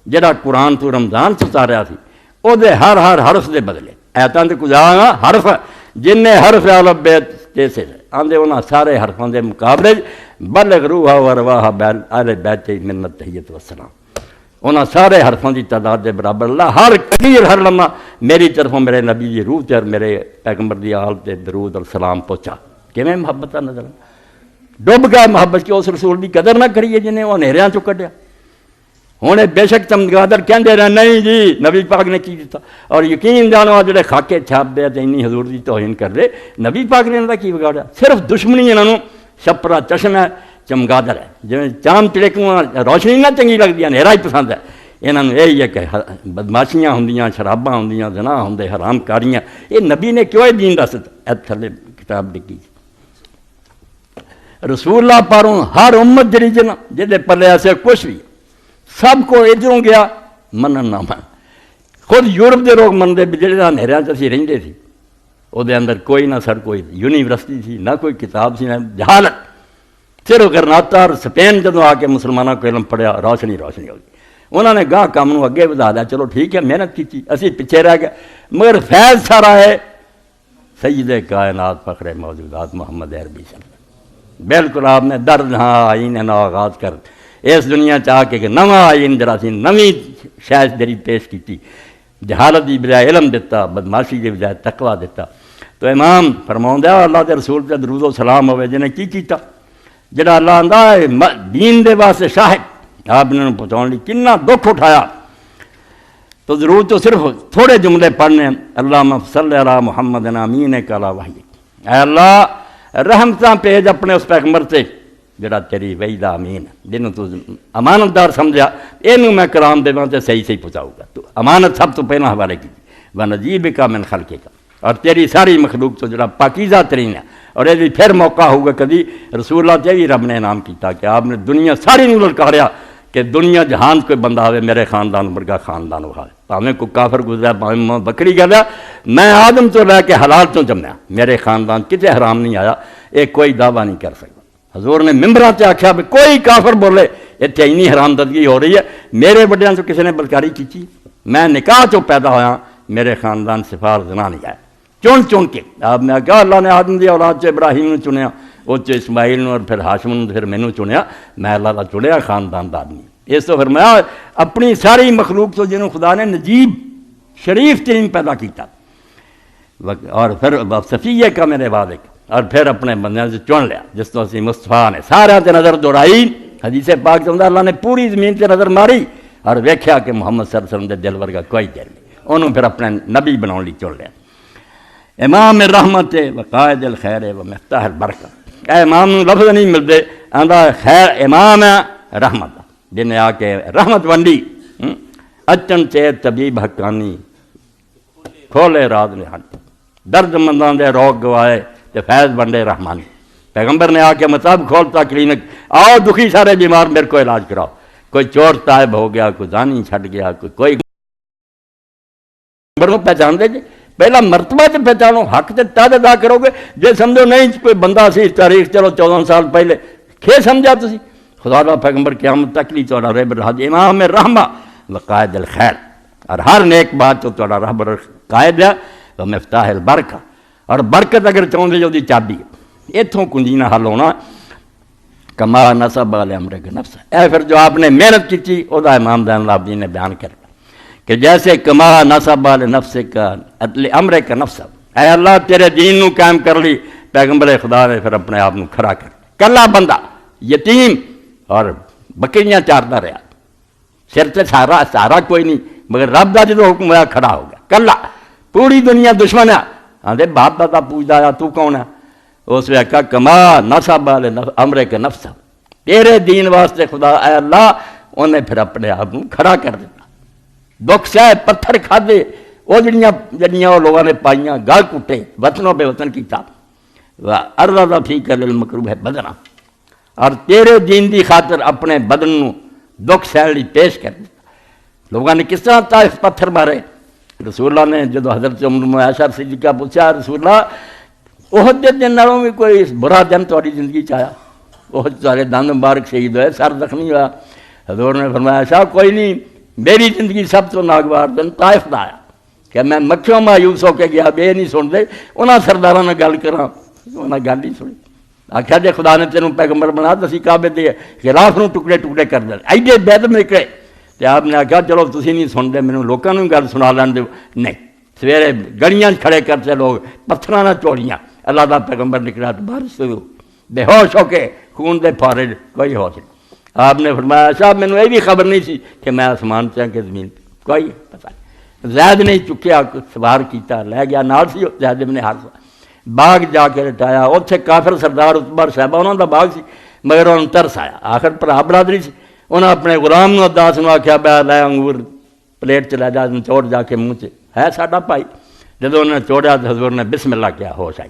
جڑا قرآن تو رمضان سے اتاریا سی او دے ہر حرف دے بدلے ایتاں تے کچھ حرف جن حرف الف بیت جیسے آندے انہاں سارے حرفاں دے مقابلے بلغ روحا و رواحا اہل بیت من التحیۃ والسلام انہاں سارے حرفاں دی تعداد دے برابر اللہ ہر کثیر ہر لمحہ میری طرفوں میرے نبی دی روح تے اور میرے پیغمبر دی آل تے درود اور سلام پہنچا کیویں محبت دا نظر ڈب گیا محبت کی اس رسول دی قدر نہ کریے جنہیں وہ نیریاں چو کڈیا ہوں بے شک چمگادر کہندے رہے نہیں جی نبی پاک نے کی دیتا اور یقین جانو جڑے خاکے چھاپ دے تے انی حضور دی توہین کر دے نبی پاک نے انہاں دا کی بگاڑیا صرف دشمنی انہاں نوں چھپرا چشم ہے چمگادر ہے جویں چاند چڑکوں روشنی نہ چنگی لگدی ہے نیرا ہی پسند ہے انہاں نوں یہی ہے کہ بدماشیاں ہوندیاں شراباں ہوندیاں زنا ہوندے حرام کاریاں یہ نبی نے کیوں دین دس دتا تھلے کتاب ڈگی رسول اللہ پاروں ہر امت جڑی جنا جہدے پلے ایسے کچھ بھی سب کو ادھروں گیا منن نہ من خود یورپ دے لوگ منتے بھی جہاں نیریاں اسی رہتے تھے وہ اندر کوئی نہ سر کوئی یونیورسٹی تھی نہ کوئی کتاب سی نہ جہالت صرف گرناتا اور سپین جدوں آ کے مسلمانوں کو علم پڑھیا روشنی ہو گئی انہوں نے گاہ کام نو اگے ودا دیا چلو ٹھیک ہے محنت کی اسی پیچھے رہ گئے مگر فیض سارا ہے سید کائنات فخر موجودات محمد عربی صلی اللہ بالکل آپ نے درد ہاں آئین نو آغاز کر اس دنیا چاہ کے نواں آئین جڑا سی نویں شاید جڑی پیش کی جہالت دی بجائے علم دیتا بدماشی دی بجائے تقوی دیتا تو امام فرماؤندا اللہ دے رسول تے درود و سلام ہوئے جنہیں کی کیتا جڑا اللہ آندا ہے دین دے واسطے شاہد آپ نے پہنچاؤن لی کنا دکھ اٹھایا تو ضرور تو صرف تھوڑے جملے پڑھنے اللہم صلی علی محمد امین کلا وحی اے اللہ رحمتاں پیج اپنے اس پیغمبر سے جڑا تیری وحی دا امین جنوں تو امانتدار سمجھا اینوں میں کلام دیواں تے صحیح صحیح پہنچاؤں گا. تو امانت سب تو پہلا حوالے کی وَنَجِيبِكَ مِنْ خَلْقِكَ اور تیری ساری مخلوق تو جڑا پاکیزہ ترین ہے. اور یہ بھی پھر موقع ہوگا کبھی رسول اللہ تے بھی رب نے انعام کیتا کہ آپ نے دنیا ساری نوں للکاریا کہ دنیا جہان کوئی بندہ آوے میرے خاندان ورگا خاندان ہوا ہے. پاویں کوئی کافر گزرا پاویں بکری گیا میں آدم تو لے کے حلال تو جمیا میرے خاندان کتے حرام نہیں آیا. یہ کوئی دعویٰ نہیں کر سکتا. حضور نے ممبراں تے آکھیا بھی کوئی کافر بولے اتنے اینی حرام دردگی ہو رہی ہے میرے بڑیاں تو کسی نے بدکاری کی. میں نکاح چو پیدا ہویا میرے خاندان سفار زنا نہیں آیا چن کے. آپ نے کہا اللہ نے آدم دی اولاد چ ابراہیم نے چنیا وہ چ اسماعیل نے اور پھر ہاشم نے پھر مینوں چنیا میں اللہ کا چنیا خاندان دا آدمی. اس تو فرمایا اپنی ساری مخلوق تو جنہوں خدا نے نجیب شریف ترین پیدا کیتا اور پھر صفیہ کا میرے بعد ایک اور پھر اپنے بندیاں سے چن لیا جس تو اسی مصطفیٰ نے سارے تے نظر دوڑائی. حدیث پاک چاہتا اللہ نے پوری زمین تے نظر ماری اور ویکھیا کہ محمد صلی اللہ علیہ وسلم دے دل ورگا کوئی دل نہیں. انہوں پھر اپنے نبی بناؤ لی چن لیا. امام رحمت و قائد الخیر و مفتاح البرکہ. اے امام لفظ نہیں ملتے آندا خیر امام رحمت جنہیں آ کے رحمت ونڈی اچن چیر طبیب حقانی کھولے راز نے ہٹ درد مندان دے روگ گوائے تے فیض بنڈے رحمانی. پیغمبر نے آ کے مطاب کھولتا کلینک آؤ دکھی سارے بیمار میرے کو علاج کراؤ. کوئی چور طائب ہو گیا کوئی زانی چھٹ گیا کوئی پہچان دے جی پہلا مرتبہ تے پہچانو حق تے تد ادا کرو گے. جے سمجھو نہیں کوئی بندہ سی تاریخ چلو 14 سال پہلے کھے سمجھا تسی خدا دا پیغمبر قیامت تک لی تو رب الحج امام رحمہ و قائد الخیر اور ہر نیک بات تو تھوڑا رب قائد ہے و مفتاح البرکہ اور برکت اگر چاہتے جو دی چابی ہے اتھوں کنجی نہ حل ہونا کما نصب علی امر کے نفس. اے پھر جو آپ نے محنت کی تھی او دا امام زین العابدین نے بیان کر کہ جیسے کما نصب علی نفس کا امر کا نفس اے اللہ تیرے دین نو قائم کر لی. پیغمبر خدا نے پھر اپنے آپ نو کھڑا کر کلا بندہ یتیم اور بکریاں چارتا رہا سر تے سارا کوئی نہیں مگر رب دا جدو حکم ہوا کھڑا ہو گیا کلا. پوری دنیا دشمن ہے آدھے باپ دادا پوچھتا ہے تو کون ہے اس نے کہا کما نصب علی امر کے نفس تیرے دین واسطے خدا اے اللہ انہیں پھر اپنے آپ نو کھڑا کر دیتا. دکھ سہ پتھر کھادے وہ جڑیاں وہ لوگوں نے پائیاں گل کٹے وطنوں بے وطن کیتا ارضا فی کر المکروہ بدنا اور تیرے دین دی خاطر اپنے بدن نو دکھ سہن لی پیش کر دیتا. لوگوں نے کس طرح طائف پتھر مارے. رسول اللہ نے جدو حضرت عمر عائشہ صدیقہ پوچھا رسول اللہ احد دے دن نالوں بھی کوئی برا دن تہاڈی زندگی چ آیا احد سارے دند مبارک شہید ہوئے سر زخمی ہوا. حضور نے فرمایا عائشہ کوئی نہیں میری زندگی سب تو ناگوار دن طائف دا آیا کہ میں مکھیوں مایوس ہو کے گیا بے نہیں سن دے انہاں سرداراں نال گل کراں انہاں گل نہیں سنی. آخیا جے خدا نے تینوں پیغمبر بنا تسی کعبے دے خلاف نوں ٹکڑے ٹکڑے کر دے ایڈے بید نکلے. تے آپ نے آخیا چلو تسی نہیں سن دے مینوں لوکاں نوں گل سنا لین دو. نہیں سویرے گلیاں کھڑے کرتے لوگ پتھراں نال چوڑیاں اللہ دا پیغمبر نکلا تو بارش سے بے ہوش ہو کے خون دے پھارے کوئی ہوش نہیں. آپ نے فرمایا صاحب مینوں یہ بھی خبر نہیں سی کہ میں آسمان سے کہ زمین کوئی پتہ نہیں. زید نے چکیا سوار کیتا لے گیا نال سی زید ابن حارثہ باغ جا کے لٹایا. اتنے کافر سردار عتبہ صاحبہ انہوں دا باغ سی مگر انہوں ترس آیا آخر بھرا برادری سی. انہوں اپنے غلام نو عداس نو آخیا بہ لے انگور پلیٹ چلا جا چوڑ جا کے منہ سے ہے ساڈا بھائی. جدو انہوں نے چوڑیا تو حضور نے بسم اللہ کیا ہوش آئی.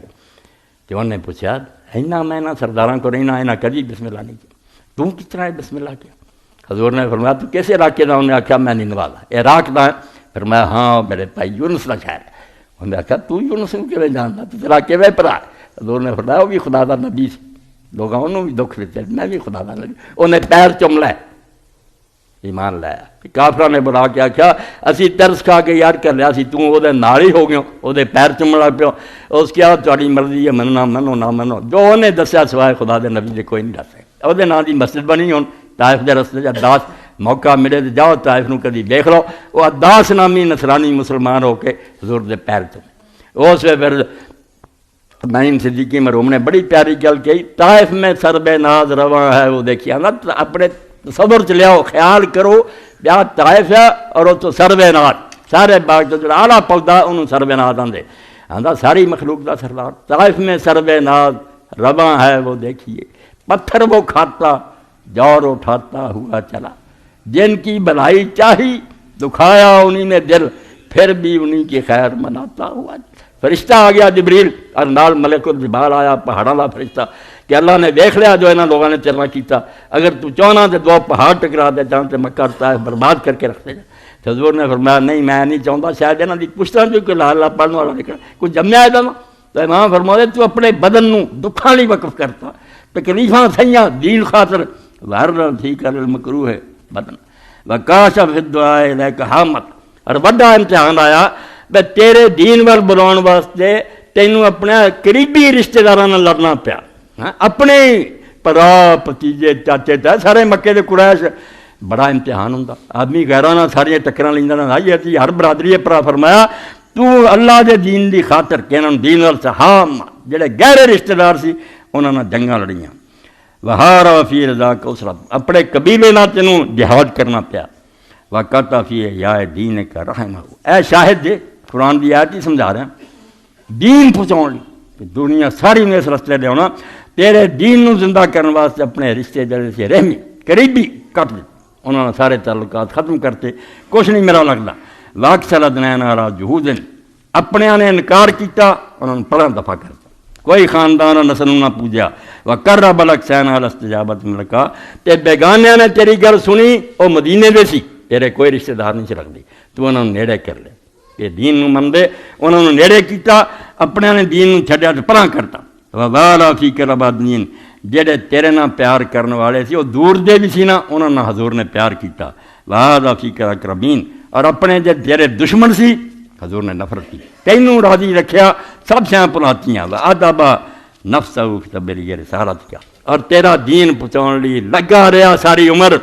تو انہوں نے پوچھا اینا میں نہ سرداراں کو رہنا اینا کبھی بسم اللہ نہیں کیا تو کس طرح بسم اللہ کیا. حضور نے فرمایا تو کیسے علاقے دا. انہوں نے آخیا میں نہیں نوالا عراق دا ہے. فرمایا ہاں میرے بھائی یونس کا شہر ہے. انہوں نے آخیا تو یونس کو کیوں جانتا تو تیرا کیویں پرا. حضور نے فرمایا وہ بھی خدا دا نبی سی لوگوں انہوں بھی دکھ دیتے میں بھی خدا دا نبی. انہیں پیر چم لے ایمان لایا. کافراں نے بلا کے آخیا اسی ترس کھا کے یار کر لیا سی تو وہ نال ہی ہو گئے وہ پیر چومن لگ پیو. اس کیا تھوڑی مرضی ہے مننا منو نہ منو جو انہیں دسیا سوائے خدا دے نبی دے کوئی نہیں دس سکتا. وہ نام دی مسجد بنی ہوں طائف دے رستے چ عداس موقع ملے تو جاؤ طائف نو کدی دیکھ لو. وہ عداس نامی نصرانی مسلمان ہو کے حضور دے پیر چومے. اس پھر معین صدیقی مرحوم نے بڑی پیاری گل کہی طائف میں سرب ناز رواں ہے وہ دیکھیے نا اپنے تصور چ لیاؤ خیال کرو بیا طائف ہے اور وہ تو سرب ناز سارے باغ تو جو آلہ پودا انہوں سرب ناز آندے آندا ساری مخلوق دا سردار. طائف میں سرب ناز رواں ہے وہ دیکھیے پتھر وہ کھاتا جور اٹھاتا ہوا چلا، جن کی بھلائی چاہی دکھایا انہی نے دل، پھر بھی انہی کی خیر مناتا ہوا۔ فرشتہ آ گیا جبریل اور نال ملک الجبال آیا، پہاڑاں دا فرشتہ، کہ اللہ نے دیکھ لیا جو انہاں لوگوں نے تیرا کیتا، اگر تو چاہنا تو دو پہاڑ ٹکرا دے، جہاں تے مکہ طائف برباد کر کے رکھ دے۔ تو حضور نے فرمایا نہیں میں نہیں چاہتا، شاید انہاں دی پشتاں جو کوئی لا لا پڑھنے والا نکلا کوئی جمیا ہے نا۔ تو امام فرماتے تو اپنے بدن نو دکھاں نہیں وقف کرتا، تکلیفاں سیاں دین خاطر ظاہر تھی کر المکروہ ہے بدن وکاشا فی الدعاء الیک حامت۔ اور بڑا امتحان آیا بے تیرے دین وال بلاؤن واسطے تینوں اپنے قریبی رشتہ داراں نال لڑنا پیا، اپنے پرا پتیجے چاچے تا سارے مکے دے قریش، بڑا امتحان ہوندا۔ آدمی غیراں نال ساریاں ٹکراں لیندا نہ آئی ہر برادری پر فرمایا تو اللہ دے دین دی خاطر کہ انہاں دین وال سہام جڑے گہرے رشتہ دار سی انہاں نال جنگاں لڑیاں، وہارا فی رضا کو اسرت اپنے قبیلے نال تینوں جہاد کرنا پیا، وقتا فی یا دین کا رحمہ۔ اے شاہد جے قرآن دی آیت ہی سمجھا رہے ہیں دین پہنچاؤ لی دنیا ساری نے اس رستے دے ہونا، تیرے دین نو زندہ کرنے واسطے اپنے رشتے جڑے سے رحمی قریبی کٹ دے، انہوں نے سارے تعلقات ختم کرتے، کچھ نہیں میرا لگتا۔ واکسل دنین آرا جہودن اپنے نے انکار کیتا، انہوں نے پڑھا دفع کرتا، کوئی خاندان نسل نہ پوجا، وقرب الاقسین علی استجابت ملکا تے بیگانیاں نے تیری گل سنی او مدینے دے سی، تیرے کوئی رشتہ دار نہیں رکھ دی، تو انہوں نے نیڑے کر لے کہ دین نو مندے، انہوں نے نیڑے کیتا، اپنے نے دین نو چھڈیا تے پرا کرتا۔ ووالا فی کربادین جڑے تیرے نال پیار کرنے والے سی وہ دور دے بھی سی نا، انہوں نے حضور نے پیار کیتا۔ وہذا فی اقربین اور اپنے جے تیرے دشمن سی حضور نے نفرت کی، تینوں راضی رکھیا، سب شاں پلاتیاں وادبا نفسہ فی تبلیغ رسالت کا، اور تیرا دین پہنچاؤن لی لگا رہا ساری عمر۔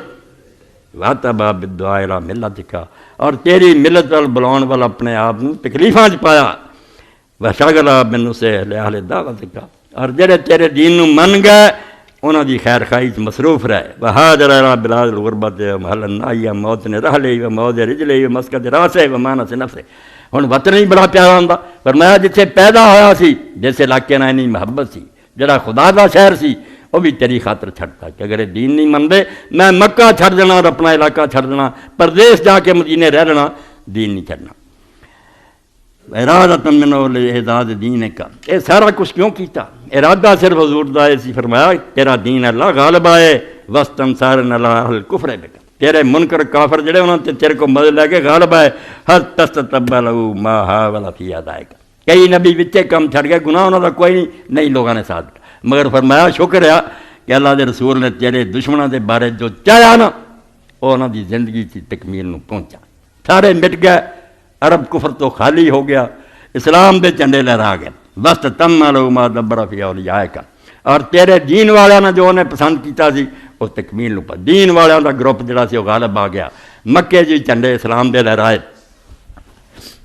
واتبا بالدعاء الی ملتک اور تیری ملت وال بلاؤن وال اپنے آپ نو تکلیفاں چ پایا، وشغلا بالنصح لاہل دعوتک اور جڑے تیرے دین نو من گئے انہاں دی خیر خواہی چ مصروف رہے۔ وہاجر الی بلاد الغربت محل الناہیہ موت نے رحلے و موت رجلے و مسکت راسے و مانس نفسے۔ ہن وطن ہی بڑا پیارا ہوندا، فرمایا جتھے پیدا ہویا سی جس علاقے نال اینی محبت سی، جڑا خدا دا شہر سی وہ بھی تیری خاطر چھڑتا کہ اگر دین نہیں مندے میں مکہ چھڑ دینا اور اپنا علاقہ چھڑ دینا، پردیس جا کے مدینے رہ لینا، دین نہیں چھڑنا۔ ارادۃ من اعداد دین کا، یہ سارا کچھ کیوں کیتا؟ ارادہ صرف حضور دا سی، فرمایا تیرا دین اللہ غالب آئے وسطن سارن اللہ الکفر بک، تیرے منکر کافر جڑے انہوں نے تیرے کو مدد لے کے غالب آئے، ہر تستتب لہو ما حاول فی ادائک، کئی نبی وچے کم چھڑ گئے، گناہ انہوں دا کوئی نہیں لوگوں نے ساتھ، مگر فرمایا شکر ہے کہ اللہ دے رسول نے تیرے دشمنوں دے بارے جو چاہیا نا وہ انہوں دی زندگی کی تکمیل نو پہنچا، سارے مٹ گئے، عرب کفر تو خالی ہو گیا، اسلام دے جھنڈے لہرا گئے، بس تم لو ما دبر فی اولیائک، اور تیرے دین والوں نے جو انہیں پسند کیتا سی اس تکمیل نو پا، دین والوں دا گروپ جڑا سی وہ غالب آ گیا، مکے جی جھنڈے اسلام دے لہرائے۔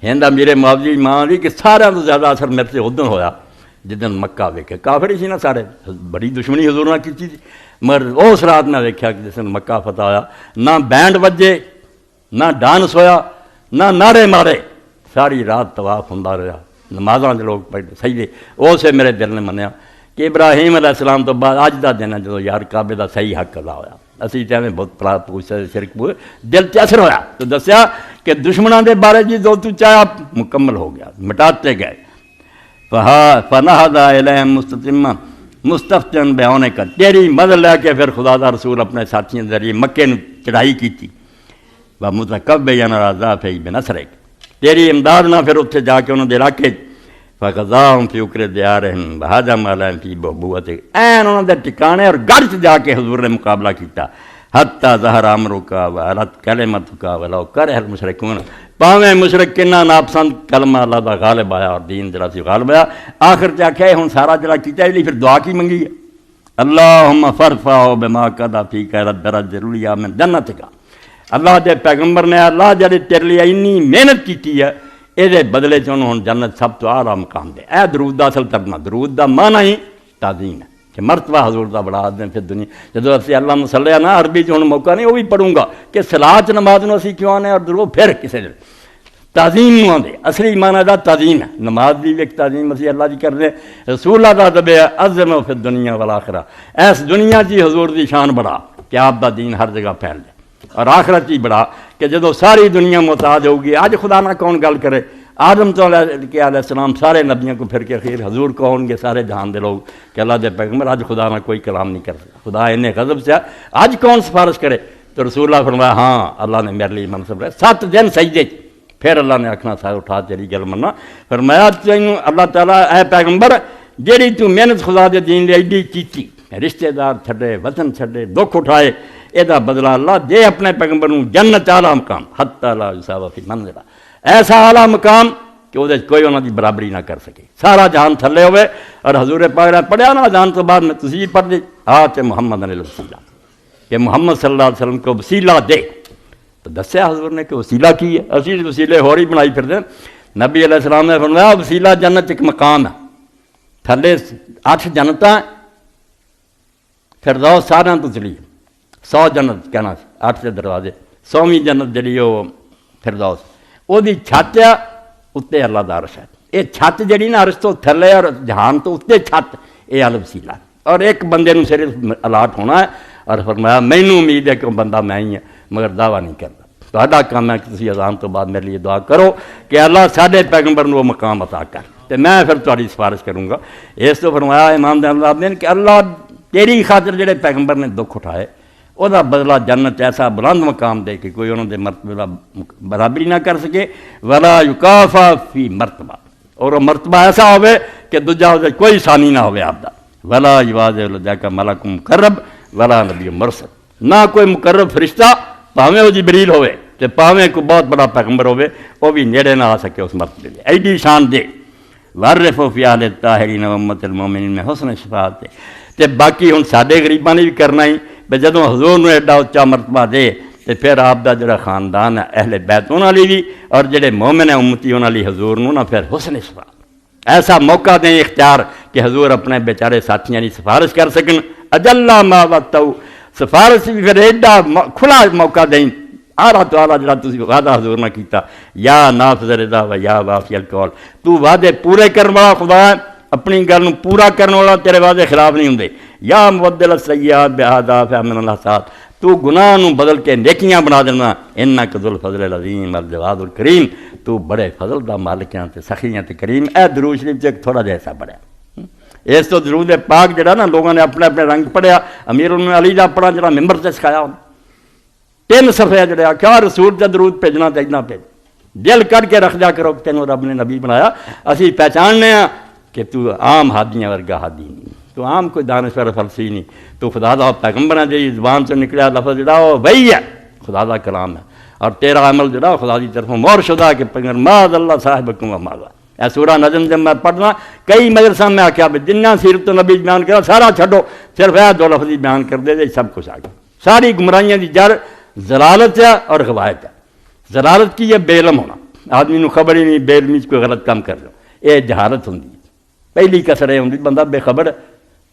ہندا میرے معاوضی ماں دی کہ سارے تو زیادہ اثر میرے سے ادن ہویا جدن مکہ ویکھے، کافر ہی سی نا سارے، بڑی دشمنی حضور نہ کیتی تھی، مگر اس رات نہ ویکھیا کہ جس دن مکہ فتح ہویا، نہ بینڈ وجے نہ ڈانس ہویا نہ نعرے مارے، ساری رات طواف ہوندا رہا، نمازاں دے لوگ پڑھے سجدے، اسے میرے دل نے منیا کہ ابراہیم علیہ السلام تو بعد اج دا دن ہے جدوں یار کعبے دا صحیح حق ادا ہویا، اسی تے میں بہت پڑا پوچھے شرک پوچھے دل تے اثر ہویا، تو دسیا کہ دشمناں دے بارے جی جو تو چاہیا مکمل ہو گیا، مٹاتے گئے۔ فنہدا الیہم مستتما مستفتن بیانے کا، تیری مدد لے کے پھر خدا دا رسول اپنے ساتھیوں کے ذریعے مکے نو چڑھائی کی تھی، ومتکبینا العذاب بنصرک، تیری امداد نہ پھر اتنے جا کے انہوں نے علاقے فغزاہم فی اکر دیارہم وہاجم علیہم فی بہبوتک، این انہوں نے ٹکانے اور گھر سے جا کے حضور نے مقابلہ کیتا، حتی ظہر امرک وعلت کلمتک ولو کرہ المشرکون، پاویں مشرک کنا ناپسند کلمہ اللہ دا غالب آیا اور دین جڑا سی غالب آیا، آخر تے آکھیا ہن سارا جڑا کیتا ہے پھر دعا کی منگی ہے، اللہم فرفعہ بما قضا فیک الدرج العلیٰ من جنتک، اللہ دے پیغمبر نے اللہ جڑے تیرے لیے اتنی محنت کیتی ہے یہ بدلے چ انہوں جنت سب تو اعلیٰ مقام دے، اے درود دا اصل ترجمہ، درود دا معنی ہی تعظیم ہے کہ مرتبہ حضور دا بڑا آدم پھر دنیا، جدو اسی اللہ صلی نا عربی چ ہن موقع نہیں وہ بھی پڑھوں گا کہ صلاۃ نماز نو اسی کیوں آنے اور درود پھر کسے تعظیم نو آدھے اصلی معنی دا تعظیم ہے، نماز دی بھی ایک تعظیم اسی اللہ دی کر دے، رسول اللہ دا دبے عظم فی الدنیا والآخرہ، ایس دنیا جی حضور دی شان بڑھا کہ آپ دا دین ہر جگہ پھیل جائے، اور آخرت ہی بڑھا کہ جدو ساری دنیا محتاج ہوگی، آج خدا نہ کون گل کرے، آدم تو علیہ السلام سارے نبیوں کو پھر کے خیر حضور کو ہوں گے سارے جہان دے لوگ کہ اللہ دے پیغمبر آج خدا نہ کوئی کلام نہیں کر سکتا، خدا انہیں غضب سے آج کون سفارش کرے؟ تو رسول اللہ فرمایا ہاں اللہ نے میرے لیے منصب رہے 7 دن سجدے، پھر اللہ نے آکھنا سا اٹھا تیری گل منا، فرمایا تینوں اللہ تعالیٰ اے پیغمبر جیڑی تو محنت خدا دے دین لے ایڈی کیتی، رشتے دار چھڈے، وطن چھڈے، دکھ اٹھائے، یہ بدلہ اللہ دے اپنے پیغمبر نوں جنت اعلیٰ مقام حتی لا یساوی فی منزلہ، ایسا اعلیٰ مقام کہ وہ کوئی انہوں دی برابری نہ کر سکے، سارا جہان تھلے ہوئے، اور حضور پاک نے پڑھیا نا جان تو بعد میں تسی پڑھ دی آتے محمد علیہ الوسیلہ کہ محمد صلی اللہ علیہ وسلم کو وسیلہ دے، تو دسیا حضور نے کہ وسیلہ کی ہے، اسی وسیلے ہور ہی بنائی پھر دیں، نبی علیہ السلام نے فرمایا وسیلہ جنت ایک مقام ہے، تھلے 8 جنتاں، فردوس سارا تو چلی 100 جنت کہنا 8 کے دروازے، 100ویں جنت جڑی وہ فردوس، وہ دی چھت ہے اتنے اللہ دا عرش ہے، یہ چھت جڑی نا عرش تو تھلے اور جہان تو اتنے چھت، یہ ال وسیلہ ہے، اور ایک بندے نوں صرف الاٹ ہونا ہے، اور فرمایا مینوں امید ہے کہ وہ بندہ میں ہی ہے مگر دعویٰ نہیں کرتا، تہاڈا کام ہے کہ تسی اذان تو بعد میرے لیے دعا کرو کہ اللہ ساڈے پیغمبر نوں وہ مقام عطا کر، تو میں پھر تہاڈی سفارش کروں گا۔ اس تو فرمایا امام دین نے کہ اللہ تیری خاطر جڑے پیغمبر نے دکھ اٹھائے وہ بدلہ جنت ایسا بلند مقام دے کہ کوئی انہوں دے مرتبہ برابری نہ کر سکے، ولا یکافا فی مرتبہ، اور وہ مرتبہ ایسا ہوئے کہ دوجا ہو کوئی ثانی نہ ہوئے آپ دا، ولا یواز لجاکا ملک مقرب ولا نبی مرسل، نہ کوئی مقرب فرشتہ پاویں وہ جبریل ہوئے تے پاویں کوئی بہت بڑا پیغمبر ہوئے وہ بھی نیڑے نہ آ سکے اس مرتبے دے، ایڈی شان دے، وارف فی آل الطاہرین و امت المومنین میں حسن شفاعت دے، تے باقی ہن ساڈے غریباں نے بھی کرنا ہی بے جدوں حضور نے ایڈا اچا مرتبہ دے تے پھر آپ دا جڑا خاندان ہے اہل بیت انہاں لی بھی، اور جڑے مومن ہیں امتی انہاں لی حضور نوں نہ پھر حسن شفاعت، ایسا موقع دیں اختیار کہ حضور اپنے بیچارے ساتھیاں کی سفارش کر سکن، اجلا ما وقتو، سفارش بھی پھر ایڈا کھلا موقع دیں، آلہ تو آلہ جڑا تسی وعدہ حضور نہ کیتا، یا نافذ رضا و یا وافی القول، تو وعدے پورے کرنے والا خدا ہے، اپنی گل نوں پورا کرنے والا، تیرے وعدے خلاف نہیں ہوندے، یا مبدل السیئات بہداف من الحسنات، تو گناہ نوں بدل کے نیکیاں بنا دینا، انک ذو الفضل العظیم الجواد الکریم، تو بڑے فضل دا مالک ہیں تے سخی ہیں تے کریم۔ اے درود شریف ایک تھوڑا جیسا پڑھیا، اس تو درود پاک جڑا نا لوگوں نے اپنے اپنے رنگ پڑھیا، امیر علی دا پڑھا جڑا ممبر تے سکھایا، 3 صفحے جڑے کیا رسول تے درود بھیجنا تے اتنا بھیج، دل کر کے رکھ جا کرو، تینوں رب نے نبی بنایا، اسی پہچاننے ہیں کہ تو عام ہادیاں ورگا ہادی نہیں، تو عام کوئی دانشور فلسفی نہیں، تو خدا دا پیغمبر ہے، جی زبان سے نکلیا لفظ جڑا وہ وہی ہے، خدا دا کلام ہے، اور تیرا عمل جڑا خدا دی طرفوں مور شدہ کہ پیغمبر ماذ اللہ صاحبکم و ماذا، اے سورہ نجم جب میں پڑھنا کئی مدرسہ میں آکھیا بھی جنہ سیرت نبی بیان کرا سارا چھڈو، صرف یہ 2 لفظ بیان کر دے سب کچھ آ گیا، ساری گمراہیاں دی جڑ ضلالت ہے اور غوایت ہے۔ ضلالت کی ہے بے علم ہونا، آدمی نو خبر ہی نہیں، بے علمی کوئی غلط کام کر لو، یہ جہالت ہوندی ہے، پہلی کسر یہ ہوندی بندہ بے خبر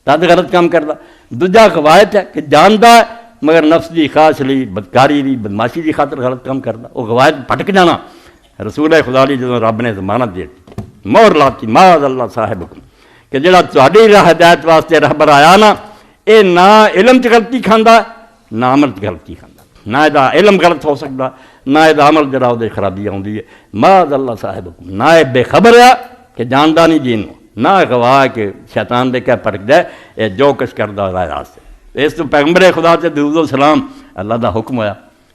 تد غلط کام کردا، دوجا غوایت ہے کہ جاندا ہے مگر نفس دی خواہش لی، بدکاری دی، بدماشی دی خاطر غلط کام کردا، وہ غوایت پھٹک جانا۔ رسول خدا لی جدوں رب نے ضمانت دے مور لاتی ماذ اللہ صاحبکم کہ جڑا تہاڈی راہ ہدایت واسطے رہبر آیا نا، اے نہ علم چ غلطی کھاندا نہ عمل چ غلطی کھاندا، نہ یہ علم غلط ہو سکتا نہ یہ عمل جڑا وہ خرابی آتی ہے، ماذ اللہ صاحبکم، نہ یہ بے خبر ہے کہ جاندا نہیں دین، نہ گواہ کہ شیطان دے کیا پرکھ دے، یہ جو کچھ کردا راہ راستے۔ اس تو پیغمبر خدا سے درود و سلام اللہ دا حکم ہویا،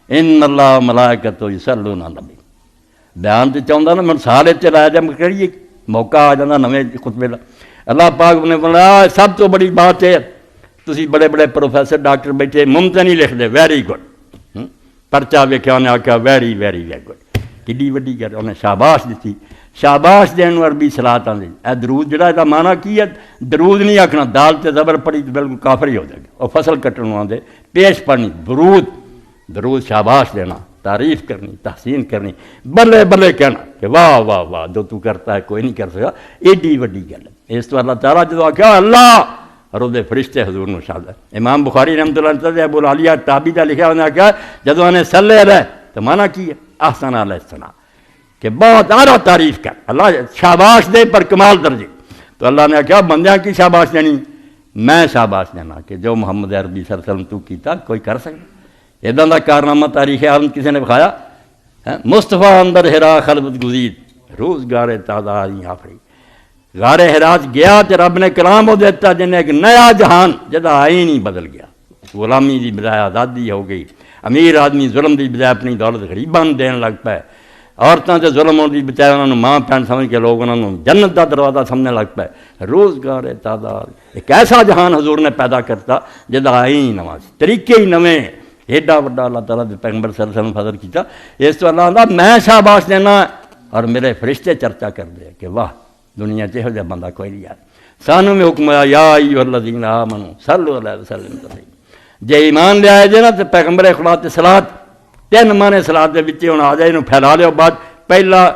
ان اللہ ملائکۃ یصلون علی النبی، بیان تے چاہندا نا من سال تے لایا جا کریے موقع آ جانا نویں خطبے دا، اللہ پاک نے بولا سب تو بڑی بات ہے تسی بڑے بڑے پروفیسر ڈاکٹر بیٹھے ممتن نہیں لکھ دے، ویری گڈ، پرچہ ویکھیا انہیں آکھیا ویری ویری ویری گڈ، کڈی وڈی گل انہیں شاباش دیتی، شاباش دین عربی صلاۃ آندی، اے درود جڑا دا معنی کی ہے، درود نہیں آکھنا، دال تے زبر پڑی تو بالکل کافر ہی ہو جائے گا، اور فصل کٹن آندے پیش پڑھنی، درود درود شاباش دینا، تعریف کرنی، تحسین کرنی، بلے بلے کہنا کہ واہ واہ واہ جو تو کرتا ہے کوئی نہیں کر سکا، ایڈی وڈی گل ہے۔ اس تو اللہ تعالیٰ جدو آکھیا اللہ اور وہ فرشتے حضور نو شاد، امام بخاری رحمۃ اللہ علیہ ابو العالیہ تابعی دا لکھا، انہیں آکھیا جدو انہیں صلی علیہ تو مانا کی ہے احسن علیہ السلام، کہ بہت اعلیٰ تعریف کر، اللہ شاباش دے پر کمال درجے. تو اللہ نے کہا بندیاں کی شاباش دینی؟ میں شاباش دینا کہ جو محمد عربی صلی اللہ علیہ وسلم تو کیتا کوئی کر سکتا. ادا کا کارنامہ تاریخ عالم کسی نے بخایا؟ مصطفیٰ اندر ہرا خلوت گزید روزگار تازہ آفری. غار ہراج گیا تو رب نے کلام وہ دیتا جنہیں ایک نیا جہان جدا آئین ہی بدل گیا. غلامی دی بجائے آزادی ہو گئی. امیر آدمی ظلم دی بجائے اپنی دولت غریباں نوں دین لگ پائے. عورتوں سے ظلم ہونے دی بجائے انہوں نے ماں بہن سمجھ کے لوگ انہوں نے جنت کا دروازہ سمجھنے لگ پائے. روزگار تعداد ایک ایسا جہان حضور نے پیدا کرتا جدا آئین نواں طریقے ہی نویں. ایڈا وڈا اللہ تعالیٰ دے پیغمبر صلی اللہ علیہ وسلم فضل کیتا. اس تو اللہ آندا میں شاباش دینا اور میرے فرشتے چرچا کر دے کہ واہ دنیا چ یہو جہا بندہ کوئی نہیں یار. سانوں میں حکم آیا یا ایھا الذین آمنوا صلوا علیہ وسلم تسلیما. جے ایمان لے آئے جے نا تو پیغمبر خدا تے صلات تین مانے صلات دے وچ ہن آ جائے انہوں پھیلا لیو. بعد پہلا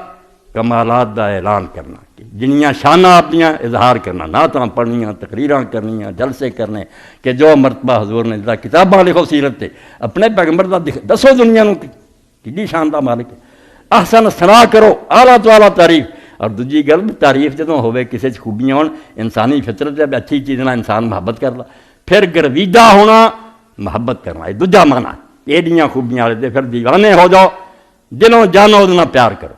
کمالات دا اعلان کرنا کہ جنیاں شانہ اپنیاں اظہار کرنا، نعتاں پڑھنیاں، تقریراں کرنیاں، جلسے کرنے کہ جو مرتبہ حضور نے دا کتاباں لکھو سیرت تے اپنے پیغمبر دا دسو دنیا نوں کڈی شان دا مالک ہے. احسن ثنا کرو اعلیٰ تو اعلیٰ تعریف. اور دوجی گل تعریف جدوں ہوے کسی چ خوبیاں ہون انسانی فطرت ہے اچھی چیز نال انسان محبت کردا. پھر گرویدہ ہونا محبت کرنا یہ دوجا معنی. ایڈیاں خوبیاں والے تے پھر دیوانے ہو جاؤ دلوں جانو اودے نال پیار کرو.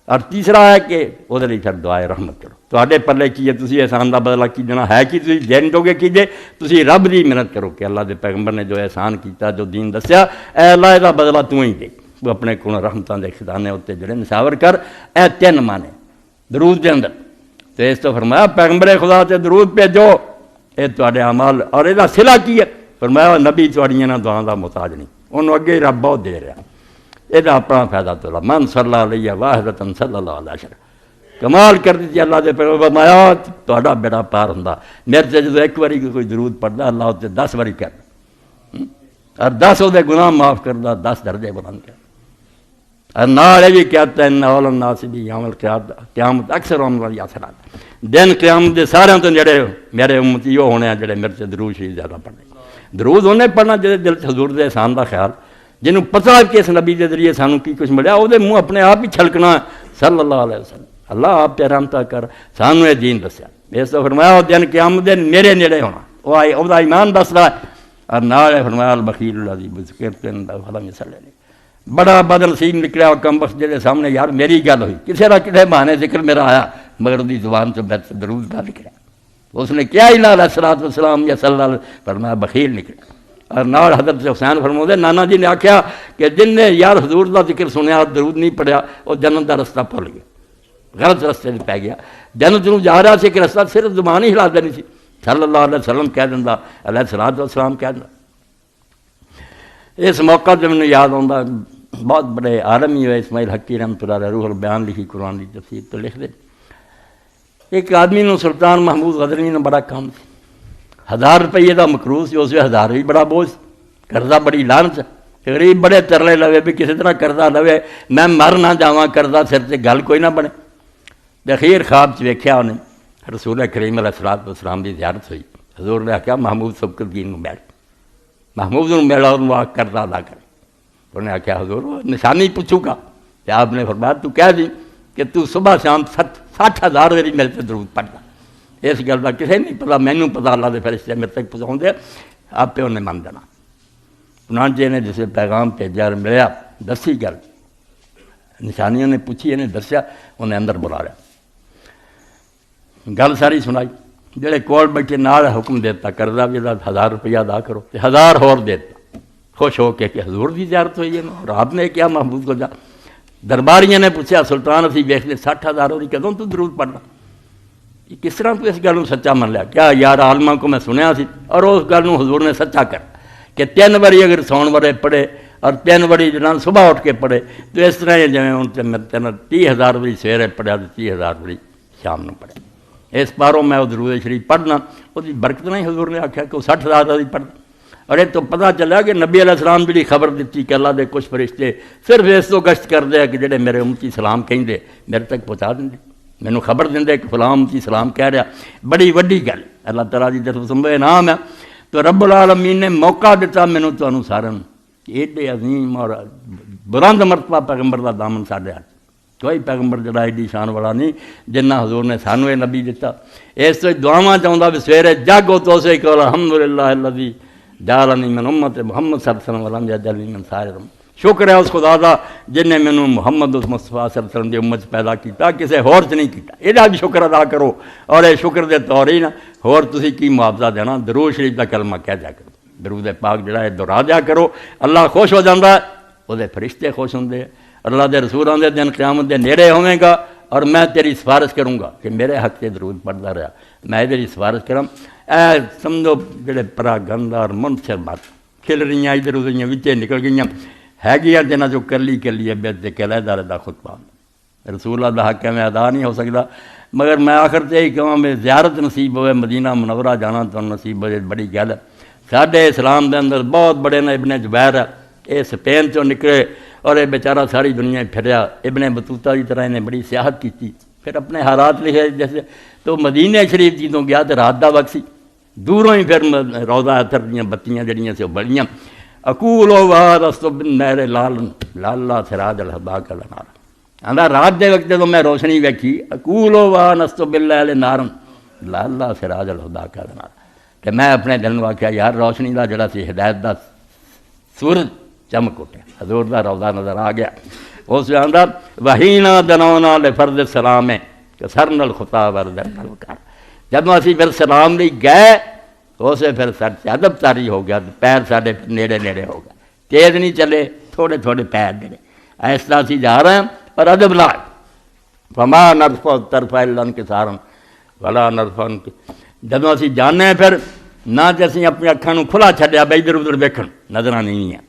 اور تیسرا ہے کہ وہ پھر دعائے رحمت کرو. تواڈے پلے کی ہے تسی احسان دا بدلہ کی دینا ہے کہ تسی دین دو گے کی دے تسی رب دی محنت کرو کہ اللہ دے پیغمبر نے جو احسان کیتا جو دین دسیا اے اللہ دا بدلہ تو ہی دے. وہ اپنے کون رحمتاں دے خزانے اتنے جڑے نشاور کر. اے تین مانے درود دے اندر. تو اس تو فرمایا پیغمبر خدا تے درود بھیجو اے تواڈے اعمال. اور یہ صلہ کی ہے؟ فرمایا نبی تواڈیاں نہ دعاں دا محتاج نہیں، انہوں اگے رب بہت دے رہا. یہ اپنا فائدہ تو من صلی اللہ علیہ واحد صلی اللہ علیہ وسلم کمال کر دیتی. اللہ دے پیغمبر فرمایا تہاڈا بیڑا پار ہوندا. میرے سے جدوں ایک واری کوئی درود پڑھدا اللہ تے 10 واری کردا اور 10 دے گناہ معاف کردا 10 درجے بلند کردا. اور نال بھی کہتا ہے ان اول الناس بھی یوم القیامت اکثر عمر یاسرات دن قیامت دے سارے تو جڑے میرے امتی وہ ہونے ہیں جڑے میرے سے درود شریف زیادہ پڑھنے. درود انہیں پڑھنا جہے دل چ حضور دے احسان دا خیال جنہوں پتہ ہے کہ اس نبی دے ذریعے سانوں کی کچھ ملیا وہ منہ اپنے آپ ہی چھلکنا صلی اللہ علیہ وسلم. اللہ آپ پہ رحمتہ کر سانوں یہ دین دسیا. اس تو فرمایا دن قیامت دن میرے نیڑے ہونا وہ آئے وہ ایمان دس رہا ہے. اور نال فرمایا البخیل الذی بذکرت فلم یصلی. بڑا بدنصیب نکلیا کم بخت جہے سامنے یار میری گل ہوئی کسی نہ کسی بہانے ذکر میرا آیا مگر دی زبان سے درود کا نکلا. اس نے کیا ہی علیہ الصلوۃ والسلام یا صلی اللہ علیہ وسلم فرمایا بخیل نکلا. اور نال حضرت حسین فرماؤں نانا جی نے آخیا کہ جن نے یار حضور کا ذکر سنیا درود نہیں پڑھیا وہ جنت کا رستہ بھول گیا، غلط رستے سے پی گیا. جنت نوں جا رہا سی کہ رستہ صرف زبان ہی ہلا دینی سی صلی اللہ علیہ وسلم کہہ دینا علیہ الصلوۃ والسلام کہہ دینا. اس موقع سے مجھے یاد آتا بہت بڑے عالم ہی ہوئے اسماعیل حقی رحمۃ اللہ علیہ روح البیان لکھی قرآن کی تفسیر تو لکھ دے. ایک آدمی نو سلطان محمود غزنوی نے بڑا کام سی 1000 روپیے کا مقروض سی. اس میں 1000 بھی بڑا بوجھ قرضہ بڑی لانت. غریب بڑے ترلے لوے بھی کسی طرح قرضہ لوے میں مر نہ جاواں قرضہ سر سے گل کوئی نہ بنے. بخیر خواب ویکھیا انہیں رسول کریم علیہ الصلوۃ والسلام کی زیارت ہوئی. حضور نے آخیا محمود سبکتگین کو مل محمود نے ملا انہوں قرضہ ادا کر. انہوں نے آخیا حضور نشانی پوچھوں گا. کہ آپ نے فرمایا تو کہہ دی کہ تو صبح شام 60,000 میری میرے سے درود پڑھنا. اس گل کا کسی نہیں پتا مینوں پتا اللہ دے فرشتے میرے تک پہنچاؤ دے آپ پہ انہیں من دینا. چنانچہ نے جسے پیغام بھیجا ملیا دسی گل نشانیوں نے پوچھی انہیں دسیا انہیں اندر بلا رہا گل ساری سنائی. جڑے کول بیٹھے نال حکم دیتا قرضہ بھی 1000 روپیہ ادا کرو 1000 اور دیتا. خوش ہو کے کہ حضور کی زیارت ہوئی ہے اور آپ نے کیا محمود کو جا. درباریاں نے پوچھا سلطان اسی ویکھتے 60,000 ہوئی کدوں تو درود پڑھنا. یہ کس طرح تو اس گل کو سچا من لیا. کیا یار عالماں کو میں سنیا سی اور اس گل حضور نے سچا کر کہ 3 باری اگر سون ورے پڑھے اور 3 باری جناب صبح اٹھ کے پڑھے تو اس طرح جی ہوں 30,000 باری سویرے پڑھیا تو 30,000 باری شام کو پڑھے. اس باروں میں وہ درود شریف پڑھنا وہ برکت نہیں. حضور نے آخیا کہ وہ 60,000 باری پڑھنا. اور یہ تو پتہ چلا کہ نبی علیہ السلام بھی خبر دیتی کہ اللہ دے کچھ فرشتے صرف اس تو گشت کرتے ہیں کہ جڑے میرے امتی سلام کہیں میرے تک پہنچا دیں. مینوں خبر دیں کہ فلاں امتی سلام کہہ رہا. بڑی وڈی گل اللہ تعالیٰ کی طرف سے انعام ہے. تو رب العالمین نے موقع دیتا مینوں تانوں ساروں ایڈے عظیم اور بلند مرتبہ پیغمبر دا دامن ساڈے ہاتھ کوئی پیغمبر جڑا ایڈی شان والا نہیں جنہ حضور نے سانو یہ نبی دیتا۔ اس تو دعاواں چاہتا بھی سویرے جاگو تو اسے کہ الحمدللہ الذی جعلنی من امت محمد صلی اللہ علیہ وسلم ولم یجعلنی من سائر الامم۔ شکر ہے اس خدا دا جن نے مینوں محمد مصطفیٰ صلی اللہ علیہ وسلم دی امت پیدا کیتا، کسے ہور چ نہیں کیتا۔ یہ بھی شکر ادا کرو، اور یہ شکر دے طور ہی نا ہور تسی کی معاوضہ دینا، درود شریف دا کلمہ کہہ جا کرو، درود پاک جڑا ہے دہرا دیا کرو، اللہ خوش ہو جاتا ہے، وہ فرشتے خوش ہوندے ہیں۔ اللہ دے رسولاں دے دن قیامت دے نیڑے ہوئے گا اور میں تیری سفارش کروں گا کہ میرے حق سے درود پڑھتا رہا، میں تیری سفارش کروں۔ اے سمجھو جڑے پرا گندہ اور منفر بات کھل رہی ہیں ادھر ادھر وچے نکل گئیاں ہے گیا جنہ جو کلی کلی ہے بیت کے علیحدہ علیحدہ خطبہ رسول اللہ دا حق میں ادا نہیں ہو سکتا۔ مگر میں آخر سے یہی کہوں میں زیارت نصیب ہوئے مدینہ منورہ جانا تو نصیب ہوئے بڑی گل ہے۔ ساڈے اسلام دے اندر بہت بڑے نے ابن جبیر ہے، یہ سپین چوں نکلے اور یہ بیچارہ ساری دنیا پھریا، ابن بطوطہ کی طرح انہیں بڑی سیاحت کی تھی، پھر اپنے حالات لکھے جیسے تو مدینہ شریف جی تو گیا تو رات دا وقت سی، دوروں ہی پھر روضہ اثر دیاں بتیاں جڑیاں سے بڑیاں اقول و وارست بن نیر لالن لالا سراج الحبا کا نار آندا رات دے وقت تو میں روشنی ویکھی اقول و وارست باللیل نارن لالا سراج الحبا کا نار کہ میں اپنے دل میں آخیا یار روشنی دا جڑا سی ہدایت دا سورج چمک اٹھے، حضور دا روضہ نظر آ گیا۔ اس میں آندا وحینا دنونا لفرد السلام کسرن الخطا ورد الکار، جب اسی پھر سلام لی گئے اسے پھر سر سے ادب تاری ہو گیا، پیر ساڑھے نیڑے نیڑے ہو گئے، تیز نہیں چلے، تھوڑے تھوڑے پیر نیڑے، ایسا سی جا رہے ہیں پر ادب لا فما نرفع طرف الا انکسارا ولا نرفع جدوں اسی جانے ہیں پھر نہ جیسے اپنی اکھاں نوں کھلا چھڈیا بھائی ادھر ادھر ویکھن نظراں نہیں ہیں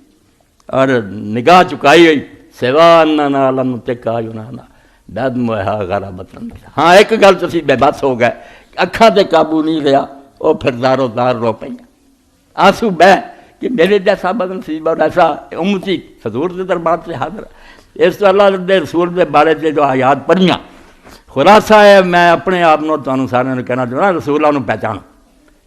اور نگاہ چکائی ہوئی سوا اننا لم تکایونانا دد موہا غرابت۔ ہاں ایک گل تسی بے بس ہو گئے، اکھاں تے قابو نہیں لیا، وہ پھر دارو دار رو پہ آنسو بہ کہ میرے جیسا بدنصیب اور ایسا امتی حضور کے دربار سے حاضر۔ اس تو اللہ دے رسول دے بارے سے جو آیات پڑھیاں خلاصہ ہے، میں اپنے آپ نو تانوں سارے کہنا چاہنا رسولاں نو پہچانو،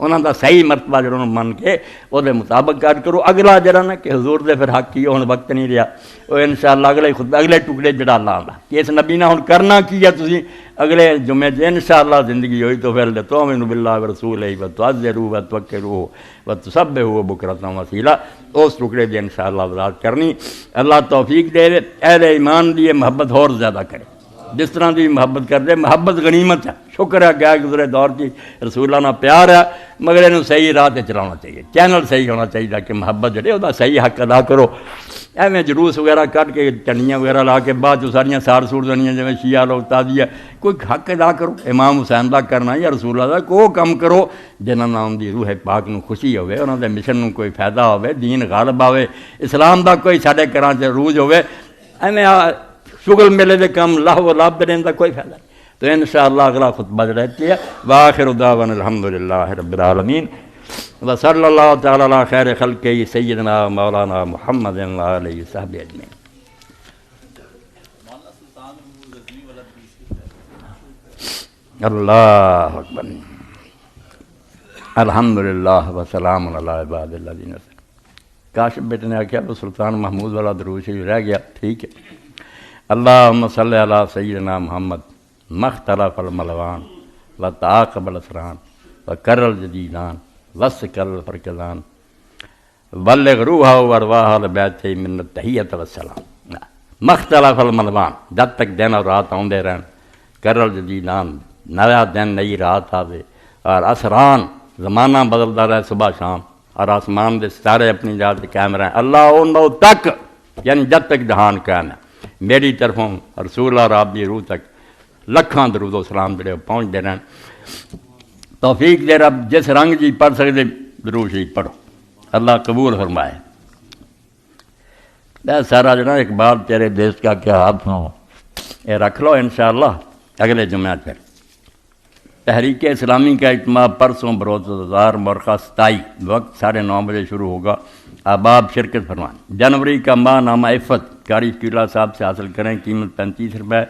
انہاں دا صحیح مرتبہ جڑا من کے وہ دے مطابق کار کرو۔ اگلا جڑا نا کہ حضور دے پھر حق کی ہن وقت نہیں رہا، وہ انشاءاللہ اگلے ٹکڑے جڑا اللہ آندا کہ اس نبی نے ہن کرنا کی ہے، تسی اگلے جمعے سے انشاءاللہ زندگی ہوئی تو پھر تؤمنوا باللہ ورسولہ وتعزروہ وتوکروہ وتسبحوہ بکرۃ وصیلا، اس ٹکڑے دی انشاءاللہ وضاحت کرنی۔ اللہ توفیق دے اہل ایمان دی محبت اور زیادہ کرے، جس طرح دی محبت کر دے، محبت غنیمت ہے، شکر ہے گیا گزرے دور کی رسولانہ پیار ہے، مگر انہوں صحیح راہ تے چلانا چاہیے، چینل صحیح ہونا چاہیے کہ محبت جڑے وہ صحیح حق ادا کرو۔ ایویں جلوس وغیرہ کٹ کے ٹنیاں وغیرہ لا کے بعد جو ساریاں سار سور دنیا جی شیعہ لوگ تازیہ کوئی حق ادا کرو، امام حسین دا کرنا یا رسول اللہ دا کوئی کم کرو جنہاں نام دی روح پاک نو خوشی ہوئے، انہاں دے مشن نو کوئی فائدہ ہوئے، دین غالب آوے، اسلام دا کوئی ساڈے گھراں چ روج ہوئے۔ ایویں شغل میلے دے کام لاہ و لاب دینے دا کوئی فائدہ نہیں۔ تو انشاءاللہ اگلا خطبہ رہتی ہے وآخر دعوانا الحمدللہ رب العالمین وصلی اللہ تعالی علی خیر خلقہ سیدنا مولانا محمد علیہ صحبہ اجمعین۔ اللہ اکبر الحمدللہ وسلام علی عباد الذین کاشف بیٹے نے آخیا وہ سلطان محمود والا درود شریف رہ گیا، ٹھیک ہے۔ اللہم صلی علی سیدنا محمد مختلف الملوان وتعاقب الاسران وکر الجدیدان وسکر الفرقدان بلغ روحہ وارواح لبیت من التحیت والسلام۔ مختلف الملوان جب تک دن اور رات آؤندے رہن، کر الجدیدان نیا دن نئی رات آوے، اور اسران زمانہ بدلتا رہے صبح شام، اور آسمان دے ستارے اپنی جات قائم رہیں اللہ انہوں تک، یعنی جب تک جہان قائم ہے میری طرفوں رسول اور آپ دی روح تک لکھاں درود و سلام جڑے پہنچ دے رہن۔ توفیق دے رب جس رنگ جی پڑھ سکتے درود شریف پڑھو، اللہ قبول فرمائے۔ سارا جنا اقبال تیرے دیش کا کیا ہاتھ ہوں، یہ رکھ لو انشاءاللہ اگلے جمعہ پھر۔ تحریک اسلامی کا اجتماع پرسوں بروز 1000 مرخہ 27 وقت 9:30 بجے شروع ہوگا، احباب شرکت فرمائیں۔ جنوری کا ماہ نامہ عفت قاری شکیلا صاحب سے حاصل کریں، قیمت 35 روپے۔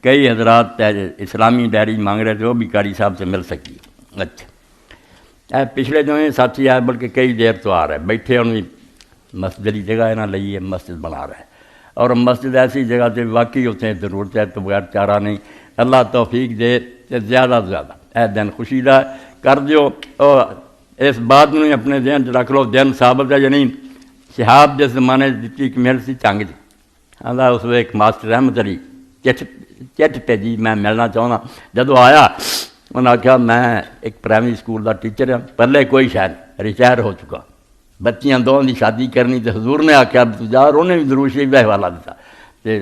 کئی حضرات اسلامی ڈائری مانگ رہے تھے، وہ بھی قاری صاحب سے مل سکی۔ اچھا پچھلے جو ہیں ساتھی آئے بلکہ کئی دیر تو آ رہے بیٹھے، انہیں مسجد جگہ نہ لئی ہے، مسجد بنا رہے ہیں۔ اور مسجد ایسی جگہ سے واقعی اتنے ضرورت ہے تو بغیر چارہ نہیں. اللہ توفیق دے تے زیادہ تو زیادہ اے دن خوشی دا کر دیو. اور اس بات میں اپنے ذہن چ رکھ لو دن ثابت ہے یا نہیں. شہاب جس زمانے دیتی ایک محنت سی چنگ جی آندا اس وقت ایک ماسٹر احمد علی چٹ پہ جی میں ملنا چاہنا. جدو آیا انہوں نے آخیا میں ایک پرائمری سکول دا ٹیچر ہوں پہلے کوئی شاید ریٹائر ہو چکا بچیاں دونوں دی شادی کرنی تو حضور نے آخیا تجار انہیں بھی درود شریف کا حوالہ دیتا.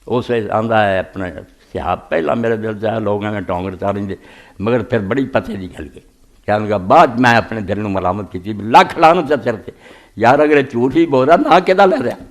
اس آندا ہے اپنے شہاب پہلا میرے دل چاہے لوگ میں ٹونگر چاہ رہے مگر پھر بڑی پتے کی گل گئی. کہنے لگا بعد میں اپنے دل میں ملامت کی لکھ لانت سر سے یار اگر جھوٹ ہی بول رہا نہ کہدا لے رہا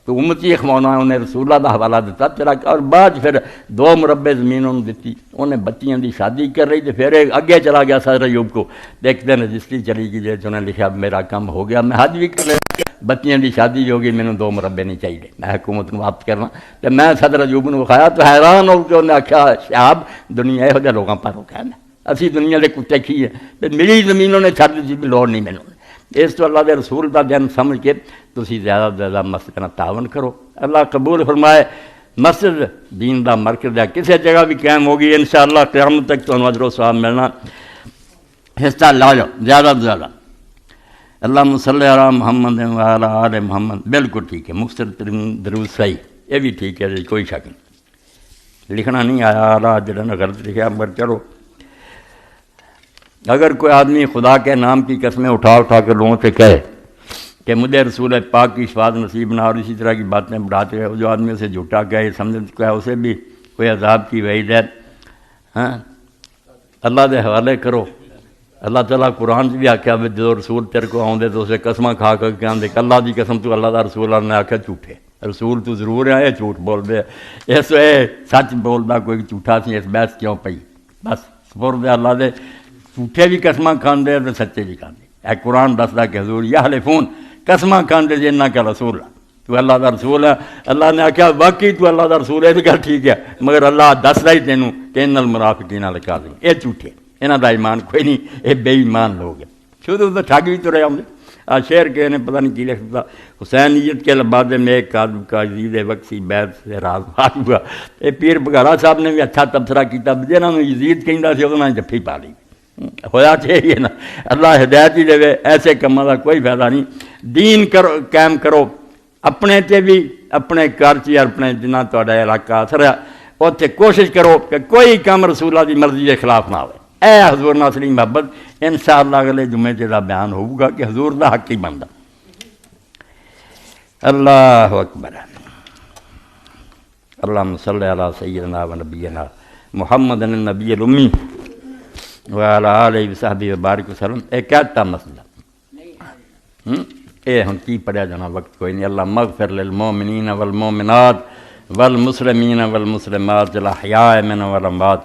تو امتی اخوانا انہیں رسول اللہ کا حوالہ دیتا تیرا. اور بعد پھر 2 مربع زمین انہوں دیتی انہیں بچیاں دی شادی کر رہی تو پھر اگے چلا گیا صدر ایوب کو ایک دن رجسٹری چلی گئی جیسے انہوں نے لکھا میرا کام ہو گیا میں حج بھی کر لیا بچیاں دی شادی ہو گئی میں 2 مربع نہیں چاہیے میں حکومت کو واپس کرنا. تو میں صدر ایوب نے وکھایا تو حیران ہو کے انہیں آخیا شہاب دنیا یہو جہاں لوگوں پر روکا ہے اسی دنیا کے کتے کھی ہے میری زمین انہیں چھڈ دی بھی لوڑ نہیں مینوں. اس تو اللہ دے رسول کا دن سمجھ کے تسی زیادہ سے زیادہ مسجد کا تعاون کرو. اللہ قبول فرمائے. مسجد دین دا مرکز ہے کسی جگہ بھی قائم ہوگی انشاءاللہ قیامت تک تو اجر و ثواب ملنا. حصہ لا جاؤ زیادہ سے زیادہ. اللہم صلی علی محمد وعلی آل محمد بالکل ٹھیک ہے. مختصر ترین درود صحیح یہ بھی ٹھیک ہے کوئی شک نہیں. لکھنا نہیں آیا اعلیٰ جڑا نے غلط لکھا مگر چلو. اگر کوئی آدمی خدا کے نام کی قسمیں اٹھا کے لوگوں سے کہے کہ مجھے رسول پاک کی شفاعت نصیب نہ اور اسی طرح کی باتیں بڑھاتے ہیں جو آدمی اسے جھوٹا کہے سمجھ چکا ہے اسے بھی کوئی عذاب کی وعید ہے. ہاں اللہ دے حوالے کرو. اللہ تعالیٰ قرآن سے بھی آخیا جو رسول تیرے کو آؤں تو اسے قسمیں کھا کر کے آدھے کہ اللہ کی قسم تو اللہ دا رسول اللہ نے آخیا جھوٹے رسول تو ضرور ہے یہ جھوٹ بول دے اس سچ بولتا کوئی جھوٹا سی اس بحث کیوں پئی بس سپرد اللہ دے. جھوٹے بھی قسمیں کھاندے تو سچے بھی کھاندے. اے قرآن دسدا کہ حضور یا حلفون قسمیں کھاندے جی انہاں کا رسول تو اللہ دا رسول ہے. اللہ نے آخیا واقعی تو اللہ دا رسول ہے گل ٹھیک ہے مگر اللہ دسدا ہی تینوں کہ ان المنافقین لکاذبون یہ جھوٹے انہاں دا ایمان کوئی نہیں یہ بے ایمان لوگ ہیں. شروع تو ٹھگ بھی ترے آؤں شعر کے نے پتہ نہیں کی لکھتا حسینیت کے لبادے میں ایک آدم کا یزید وقتی بیت سے راز بات ہوا. یہ پیر بگھارا صاحب نے بھی اچھا تبصرہ کیتا جنہوں نے یزید کہندا سی انہاں نے جفی پا لی ہویا چاہیے نا. اللہ ہدایت ہی دے ایسے کاموں کا کوئی فائدہ نہیں. دین کرو قائم کرو اپنے تے بھی اپنے گھر چ اپنے جنہ تہاڈا علاقہ اثر ہے اتنے کوشش کرو کہ کوئی کام رسول اللہ کی مرضی کے خلاف نہ ہو. اے حضور نال اصلی محبت انشاءاللہ اگلے جمعے کا بیان ہوگا کہ حضور دا حق ہی بنتا. اللہ اکبر. اللہم صلی علی سیدنا و نبینا محمد النبی الامی وعلی آلہ وصحبہ وبارک وسلم. ایک کہتا مسئلہ اے ہم کی پڑھیا جانا وقت کوئی نہیں. اللہ مغفر للمومنین والمومنات والمسلمین والمسلمات الاحیاء منهم والاموات.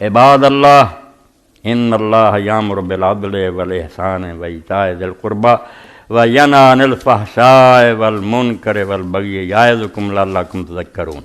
عباد اللہ ان اللہ یامر بالعدل والاحسان وایتاء ذی القربى وینہی عن الفحشاء والمنکر والبغی یعظکم لعلکم تذکرون.